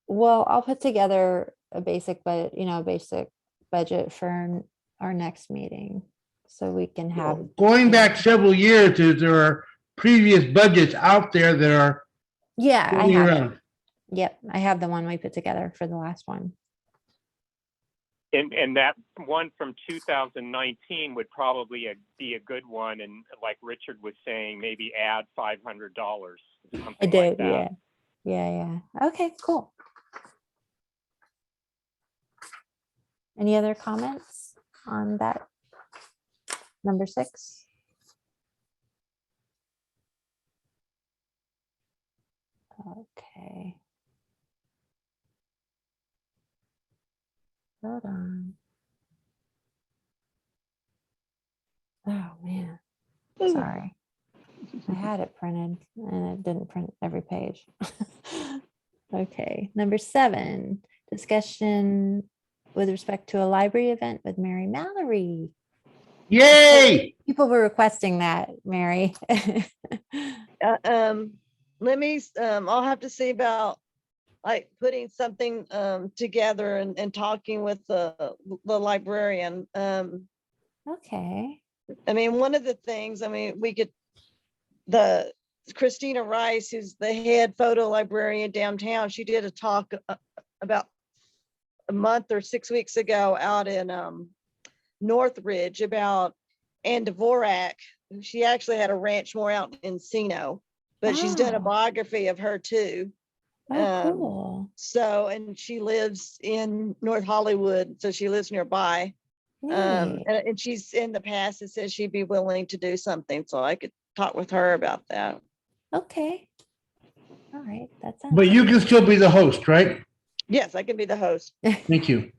Well, I'll put together a basic budget for our next meeting. So we can have, Going back several years, there are previous budgets out there that are yeah, I going have it. around. Yep, I have the one we put together for the last one. And that one from 2019 would probably be a good one. And like Richard was saying, maybe add $500. Something I did, like that. yeah. Okay, cool. Any other comments on that? Number 6? Okay. Hold on. Oh, man. Sorry. I had it printed and it didn't print every page. Okay. Number 7, discussion with respect to a library event with Mary Mallory. Yay! People were requesting that, Mary. I'll have to see about like putting something together and talking with the librarian. Okay. I mean, one of the things, I mean, we could, the Christina Rice, who's the head photo librarian downtown, she did a talk about a month or 6 weeks ago out in Northridge about Ann Dvorak. She actually had a ranch more out in Encino, but she's done a Oh. biography of her too. Oh, cool. So, and she lives in North Hollywood, so she lives nearby. Neat. And she's in the past, it says she'd be willing to do something, so I could talk with her about that. Okay. All right. That sounds. But you can still be the host, right? Yes, I can be the host. Thank you.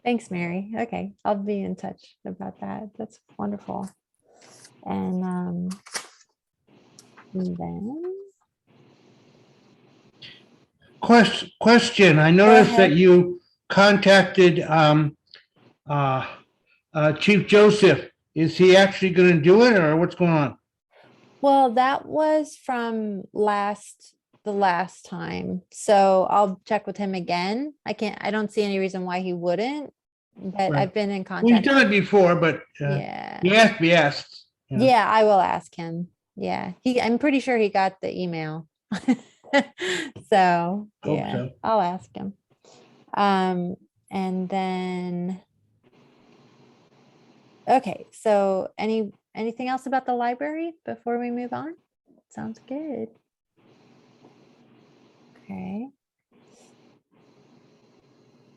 Thanks, Mary. Okay, I'll be in touch about that. That's wonderful. And then Question. I noticed that ahead. you contacted Chief Joseph. Is he actually going to do it, or what's going on? Well, that was from the last time. So I'll check with him again. I don't see any reason why he wouldn't, but Right. I've been in Well, he's contact. done it before, but Yeah. he has to be asked. you know. Yeah, I will ask him. Yeah. I'm pretty sure he got the email. So Hope yeah, so. I'll ask him. And then okay, so anything else about the library before we move on? Sounds good. Okay.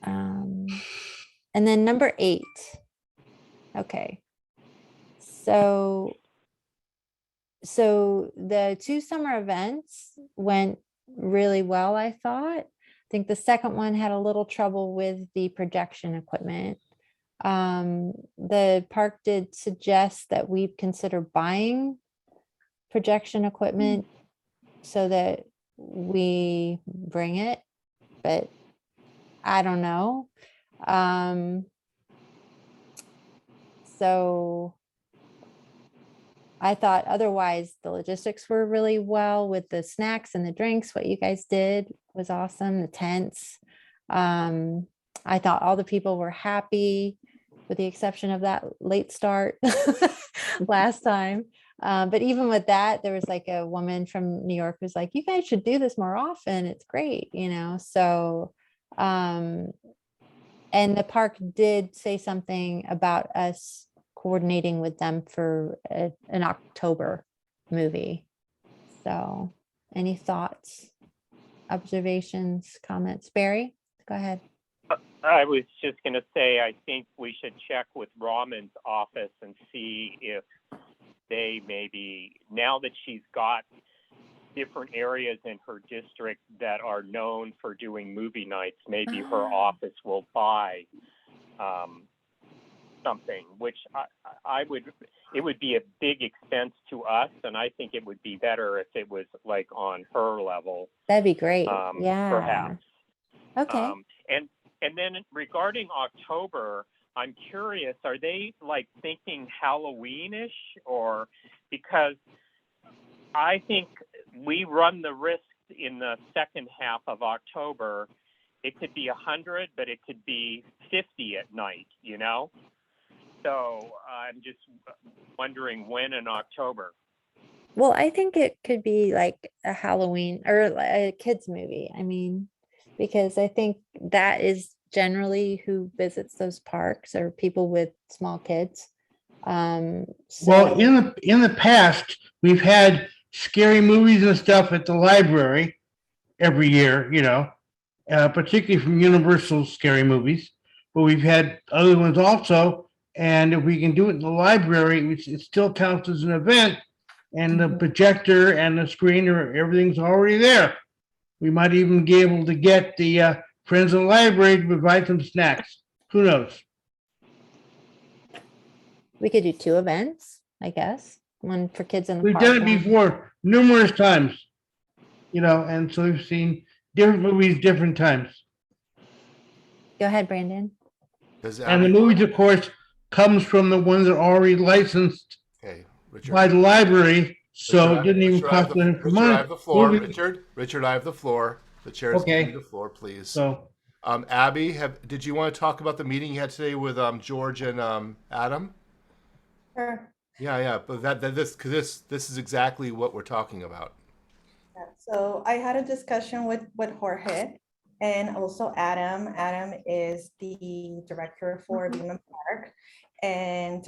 And then number 8. Okay. So the 2 summer events went really well, I thought. I think the second one had a little trouble with the projection equipment. The park did suggest that we consider buying projection equipment so that we bring it, but I don't know. So I thought otherwise the logistics were really well with the snacks and the drinks. What you guys did was awesome. The tents. I thought all the people were happy with the exception of that late start last time. But even with that, there was like a woman from New York who's like, you guys should do this more often. It's great, so, and the park did say something about us coordinating with them for an October movie. So any thoughts, observations, comments? Barry, go ahead. I was just going to say, I think we should check with Raman's office and see if they maybe, now that she's got different areas in her district that are known for doing movie nights, maybe her office will buy something, which it would be a big expense to us. And I think it would be better if it was like on her level. That'd be great. Yeah. Perhaps. Okay. And then regarding October, I'm curious, are they like thinking Halloweenish, or because I think we run the risk in the second half of October, it could be 100, but it could be 50 at night, So I'm just wondering when in October. Well, I think it could be like a Halloween or a kids movie. I mean, because I think that is generally who visits those parks or people with small kids. Well, in the past, we've had scary movies and stuff at the library every year, particularly from Universal scary movies. But we've had other ones also. And if we can do it in the library, it still counts as an event. And the projector and the screener, everything's already there. We might even be able to get the friends of the library to provide some snacks. Who knows? We could do 2 events, I guess. One for kids in the We've park. done it before numerous times, and so we've seen different movies different times. Go ahead, Brandon. And the movies, of course, comes from the ones that are already licensed by the library, so it didn't even cost them for money. I have the floor. Richard, I have the floor. The chair is giving you the floor, please. So, Abby, did you want to talk about the meeting you had today with George and Adam? Sure. Yeah, but this is exactly what we're talking about. Yeah, so I had a discussion with Jorge and also Adam. Adam is the director for Beaman Park. And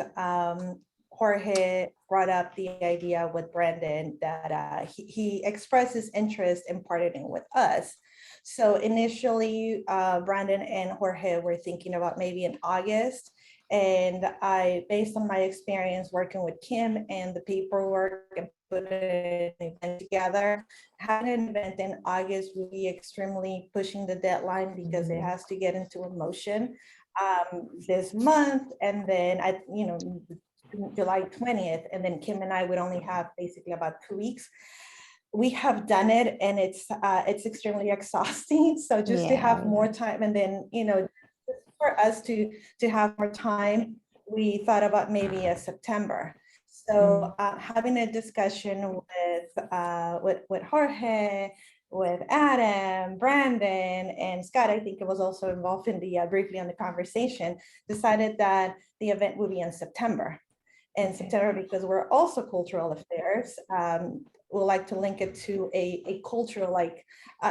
Jorge brought up the idea with Brandon that he expressed his interest in partnering with us. So initially, Brandon and Jorge were thinking about maybe in August. And I, based on my experience working with Kim and the paperwork and put an event together, having an event in August will be extremely pushing the deadline because it has to get into a motion this month. And then July 20th, and then Kim and I would only have basically about 2 weeks. We have done it and it's extremely exhausting. So just to have more time, and then, for us to have more time, we thought about maybe a September. So having a discussion with Jorge, with Adam, Brandon, and Scott, I think it was also involved in the briefly on the conversation, decided that the event would be in September. In September, because we're also cultural affairs. We'd like to link it to a cultural, like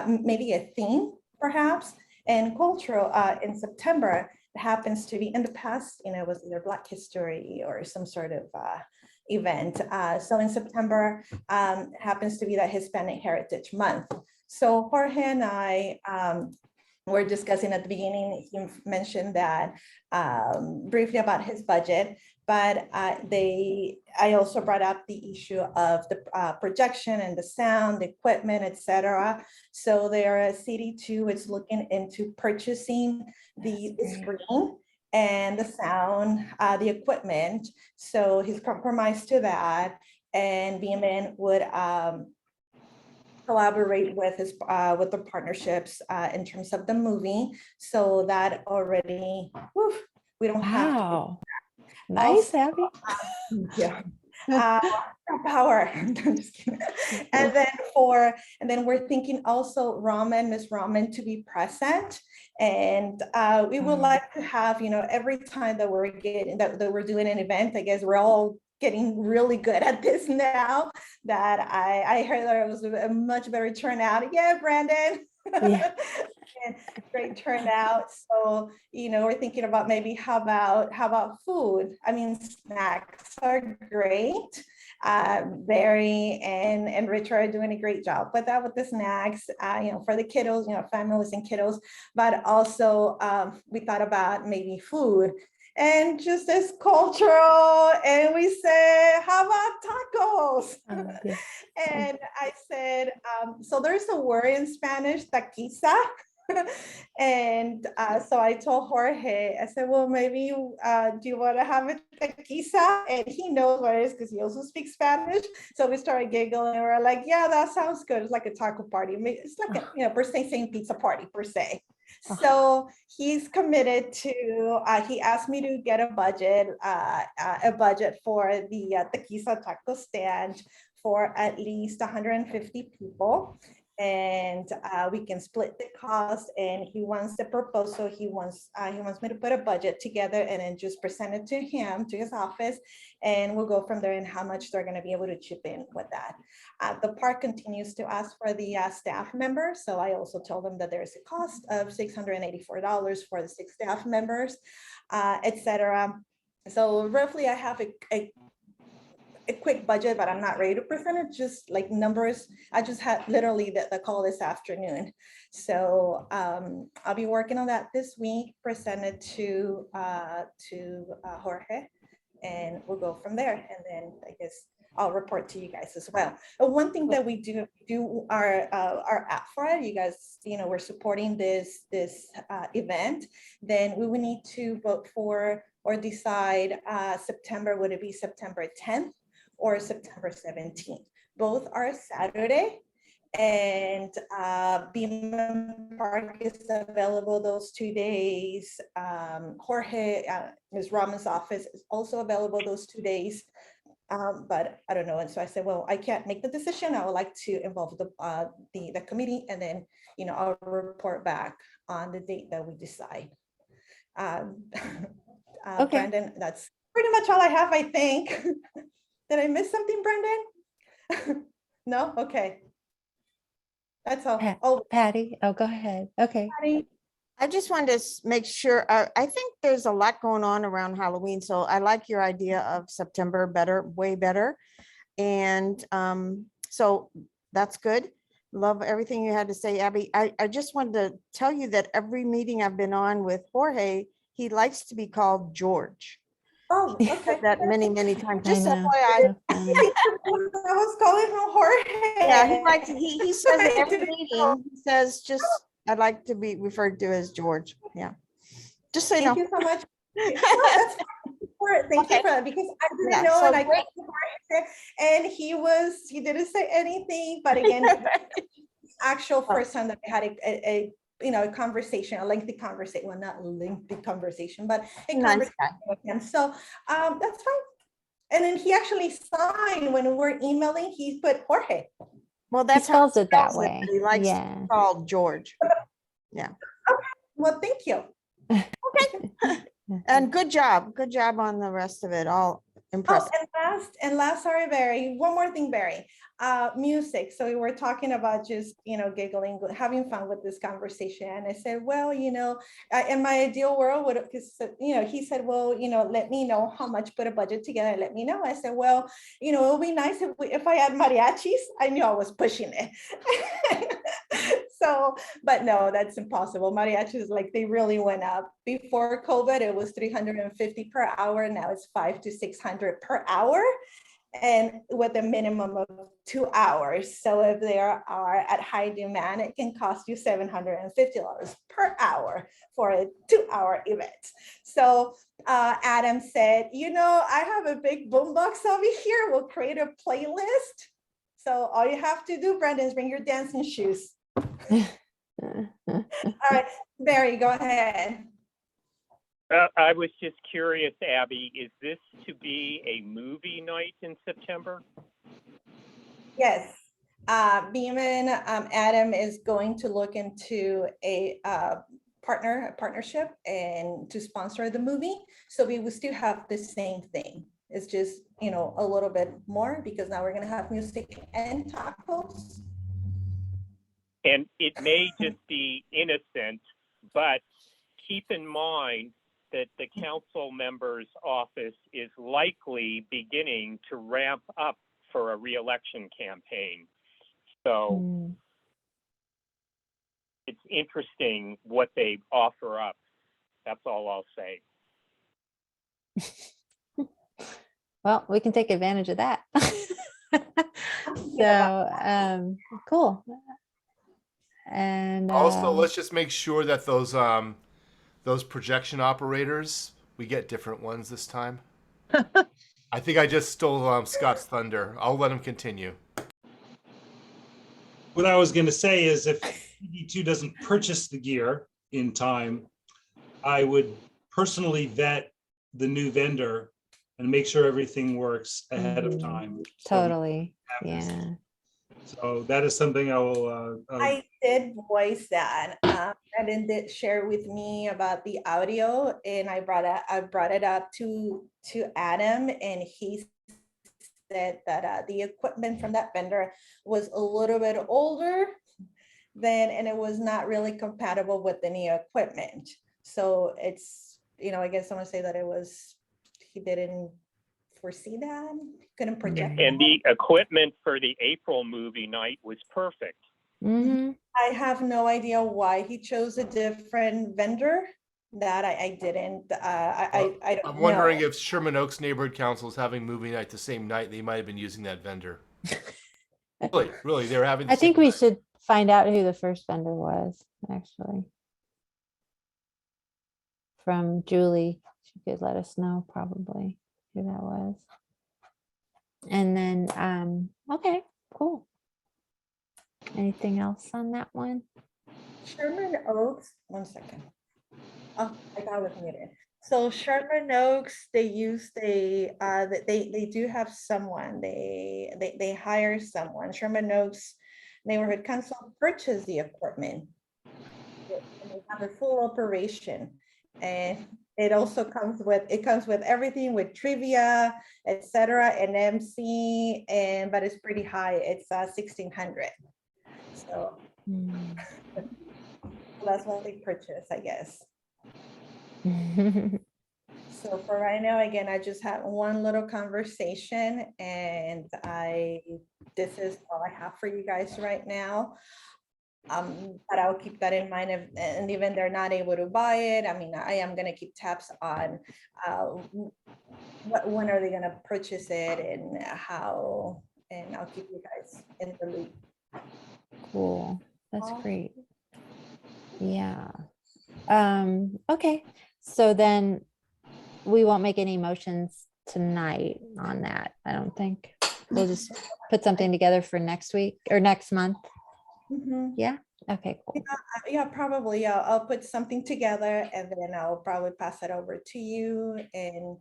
maybe a theme, perhaps. And cultural in September happens to be in the past, it was either Black History or some sort of event. So in September happens to be that Hispanic Heritage Month. So Jorge and I were discussing at the beginning, he mentioned that briefly about his budget, but I also brought up the issue of the projection and the sound, the equipment, etc. So their city too is looking into purchasing the screen and the sound, the equipment. So he's compromised to that, and Beaman would collaborate with the partnerships in terms of the movie. So that already, we don't have to. Wow. Nice, Abby. Yeah. Power. I'm just kidding. And then we're thinking also Miss Ramen to be present. And we would like to have, every time that we're doing an event, I guess we're all getting really good at this now, that I heard that it was a much better turnout. Yeah, Brandon. Yeah. Great turnout. So, we're thinking about maybe how about food? I mean, snacks are great. Barry and Richard are doing a great job with the snacks, for the kiddos, families and kiddos, but also we thought about maybe food. And just as cultural, and we said, how about tacos? Yeah. And I said, so there's a word in Spanish, taquiza. And so I told Jorge, I said, well, maybe do you want to have a taquiza? And he knows what it is because he also speaks Spanish. So we started giggling and we're like, yeah, that sounds good. It's like a taco party. It's like a, per se, same pizza party per se. So he's committed to, he asked me to get a budget for the taquiza taco stand for at least 150 people. And we can split the cost, and he wants the proposal. He wants me to put a budget together and then just present it to him, to his office, and we'll go from there and how much they're going to be able to chip in with that. The park continues to ask for the staff members. So I also told them that there's a cost of $684 for the 6 staff members, etc. So roughly I have a quick budget, but I'm not ready to present it, just like numbers. I just had literally the call this afternoon. So I'll be working on that this week, present it to Jorge, and we'll go from there. And then I guess I'll report to you guys as well. One thing that we do our app for it, you guys, we're supporting this event, then we will need to vote for or decide September, would it be September 10th or September 17th? Both are Saturday, and Beaman Park is available those 2 days. Jorge, Ms. Ramen's office is also available those 2 days. But I don't know. And so I said, well, I can't make the decision. I would like to involve the committee, and then, I'll report back on the date that we decide. Okay. Brandon, that's pretty much all I have, I think. Did I miss something, Brendan? No? Okay. That's all. Oh, Patty, oh, go ahead. Okay. Patty, I just wanted to make sure, I think there's a lot going on around Halloween, so I like your idea of September better, way better. And so that's good. Love everything you had to say, Abby. I just wanted to tell you that every meeting I've been on with Jorge, he likes to be called George. oh, He okay. said that many times, I just know. FYI. So funny. I was calling him Jorge. Yeah, he likes, he says at I every didn't meeting, he says, just, I'd like to be referred to as George. Yeah. Just so you Thank know. you so much. No, that's fine. Thank you Okay. for that, because I didn't Yeah, know, so and I great. called Jorge, and he didn't say anything, but again, actual first time that I had a a conversation, a lengthy conversation, well, not lengthy conversation, but a Nice conversation guy. with him. So that's fine. And then he actually signed when we're emailing, he put Jorge. Well, He that's how spells it that spells it. way. He likes to Yeah. be called George. Well, thank you. And good job on the rest of it. All Oh, impressive. and last, sorry, Barry, one more thing, Barry. Music. So we were talking about just, giggling, having fun with this conversation. And I said, well, in my ideal world, would, because, he said, well, let me know how much, put a budget together, let me know. I said, well, it would be nice if I had mariachis. I knew I was pushing it. So, but no, that's impossible. Mariachis, like, they really went up. Before COVID, it was 350 per hour. Now it's 500 to 600 per hour, and with a minimum of 2 hours. So if they are at high demand, it can cost you $750 per hour for a 2-hour event. So Adam said, I have a big boombox over here. We'll create a playlist. So all you have to do, Brandon, is bring your dancing shoes. All right, Barry, go ahead. I was just curious, Abby, is this to be a movie night in September? Yes. Beeman, Adam is going to look into a partnership and to sponsor the movie. So we will still have the same thing. It's just, a little bit more, because now we're going to have music and tacos. And it may just be innocent, but keep in mind that the council member's office is likely beginning to ramp up for a re-election campaign. So it's interesting what they offer up. That's all I'll say. Well, we can take advantage of that. So, cool. And Also, let's just make sure that those projection operators, we get different ones this time. I think I just stole Scott's thunder. I'll let him continue. What I was going to say is if PD2 doesn't purchase the gear in time, I would personally vet the new vendor and make sure everything works ahead of time. totally. So Yeah. So that is something I will. I did voice that. Brendan did share with me about the audio, and I brought it up to Adam, and he said that the equipment from that vendor was a little bit older and it was not really compatible with the new equipment. So it's, I guess I'm gonna say that he didn't foresee that, couldn't project. And the equipment for the April movie night was perfect. Mm-hmm. I have no idea why he chose a different vendor. That I didn't. I don't I'm wondering know. if Sherman Oaks Neighborhood Council is having movie night the same night. They might have been using that vendor. Really, they're having. I think we should find out who the first vendor was, actually. From Julie, she could let us know probably who that was. And then, okay, cool. Anything else on that one? Sherman Oaks, one second. Oh, I got it muted. So Sherman Oaks, they do have someone, they hire someone. Sherman Oaks Neighborhood Council purchased the equipment. And they have a full operation. And it also comes with everything, with trivia, etc., and MC, but it's pretty high. It's 1,600. So Mm. that's what they purchase, I guess. So for right now, again, I just had one little conversation, and this is all I have for you guys right now. But I'll keep that in mind and even they're not able to buy it. I mean, I am gonna keep tabs on when are they gonna purchase it and how, and I'll keep you guys in the loop. Cool. That's Awesome. great. Yeah. Okay. So then we won't make any motions tonight on that, I don't think. We'll just put something together for next week or next month. Mhm. Yeah. Okay, cool. Yeah, probably. I'll put something together and then I'll probably pass it over to you and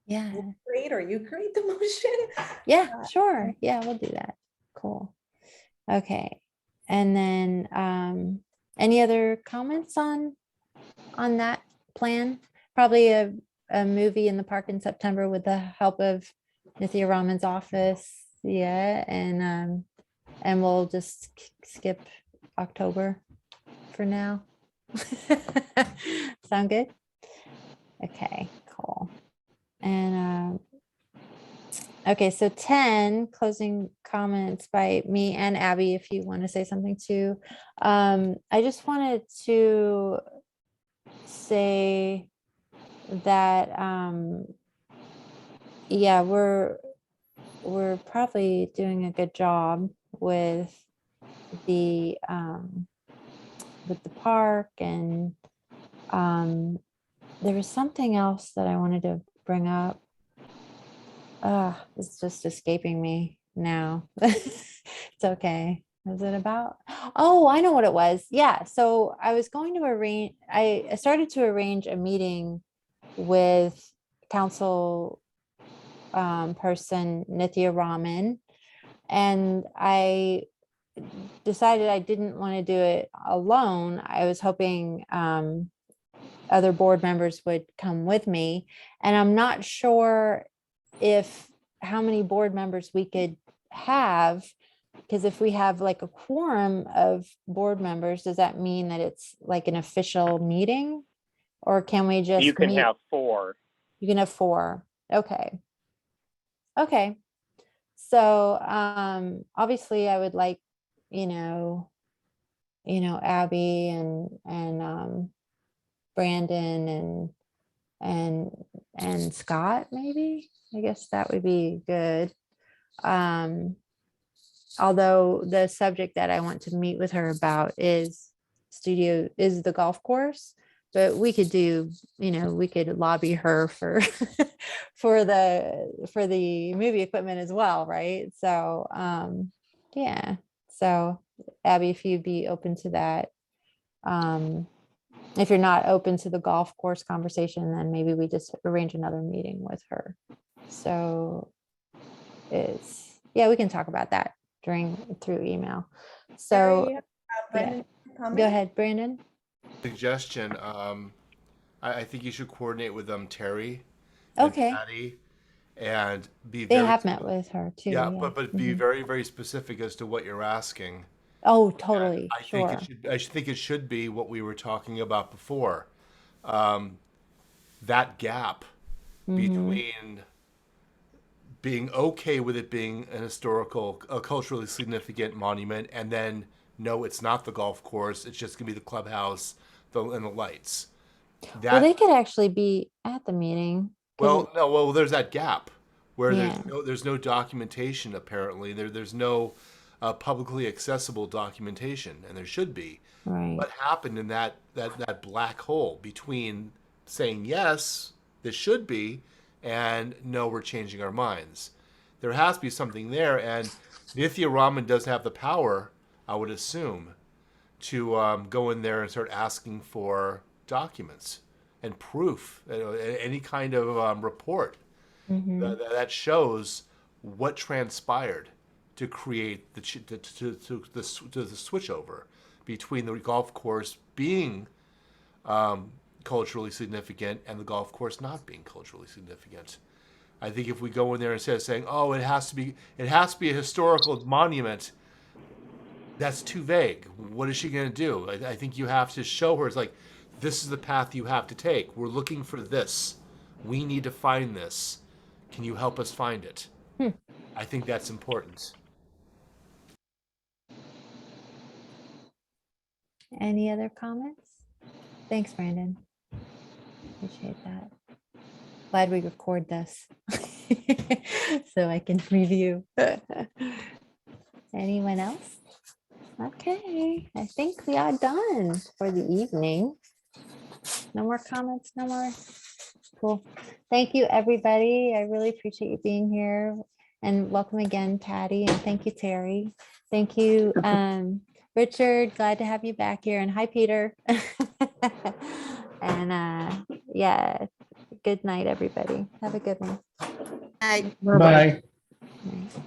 Yeah. we'll create, or you create the motion. Yeah, sure. Yeah, we'll do that. Cool. Okay. And then any other comments on that plan? Probably a movie in the park in September with the help of Nithya Raman's office. Yeah, and we'll just skip October for now. Sound good? Okay, cool. And okay, so 10 closing comments by me and Abby, if you want to say something too. I just wanted to say that yeah, we're probably doing a good job with the park, and there was something else that I wanted to bring up. It's just escaping me now. It's okay. Was it about? Oh, I know what it was. Yeah. So I was going to arrange, I started to arrange a meeting with council person Nithya Raman, and I decided I didn't want to do it alone. I was hoping other board members would come with me, and I'm not sure if how many board members we could have, because if we have like a quorum of board members, does that mean that it's like an official meeting, or can we just You can meet? have 4. You can have 4. Okay. Okay. So obviously I would like, you know, Abby and Brandon and Scott, maybe. I guess that would be good. Although the subject that I want to meet with her about is the golf course, but we could do, we could lobby her for for the movie equipment as well, right? So yeah. So Abby, if you'd be open to that. If you're not open to the golf course conversation, then maybe we just arrange another meeting with her. So we can talk about that through email. So Terry, Brandon, comment? go ahead, Brandon. Suggestion. I think you should coordinate with Terry and Okay. Patty, and be They very have met with her too. yeah, but be Mhm. very, very specific as to what you're asking. Oh, totally. I Sure. think it should be what we were talking about before. That gap Mhm. between being okay with it being a culturally significant monument, and then no, it's not the golf course. It's just gonna be the clubhouse, and the lights. Well, they could actually be at the meeting. There's that gap where Yeah. there's no documentation. Apparently, there's no publicly accessible documentation, and there should be. Right. What happened in that black hole between saying yes, this should be, and no, we're changing our minds? There has to be something there, and Nithya Raman does have the power, I would assume, to go in there and start asking for documents and proof, any kind of report Mhm. that shows what transpired to create the switch over between the golf course being culturally significant and the golf course not being culturally significant. I think if we go in there instead of saying, "Oh, it has to be a historical monument," that's too vague. What is she going to do? I think you have to show her. It's like, this is the path you have to take. We're looking for this. We need to find this. Can you help us find it? I think that's important. Any other comments? Thanks, Brandon. Appreciate that. Glad we record this so I can review. Anyone else? Okay, I think we are done for the evening. No more comments, no more. Cool. Thank you, everybody. I really appreciate you being here. And welcome again, Patty. And thank you, Terry. Thank you, Richard. Glad to have you back here. And hi, Peter. And yeah, good night, everybody. Have a good one. I Bye. Night.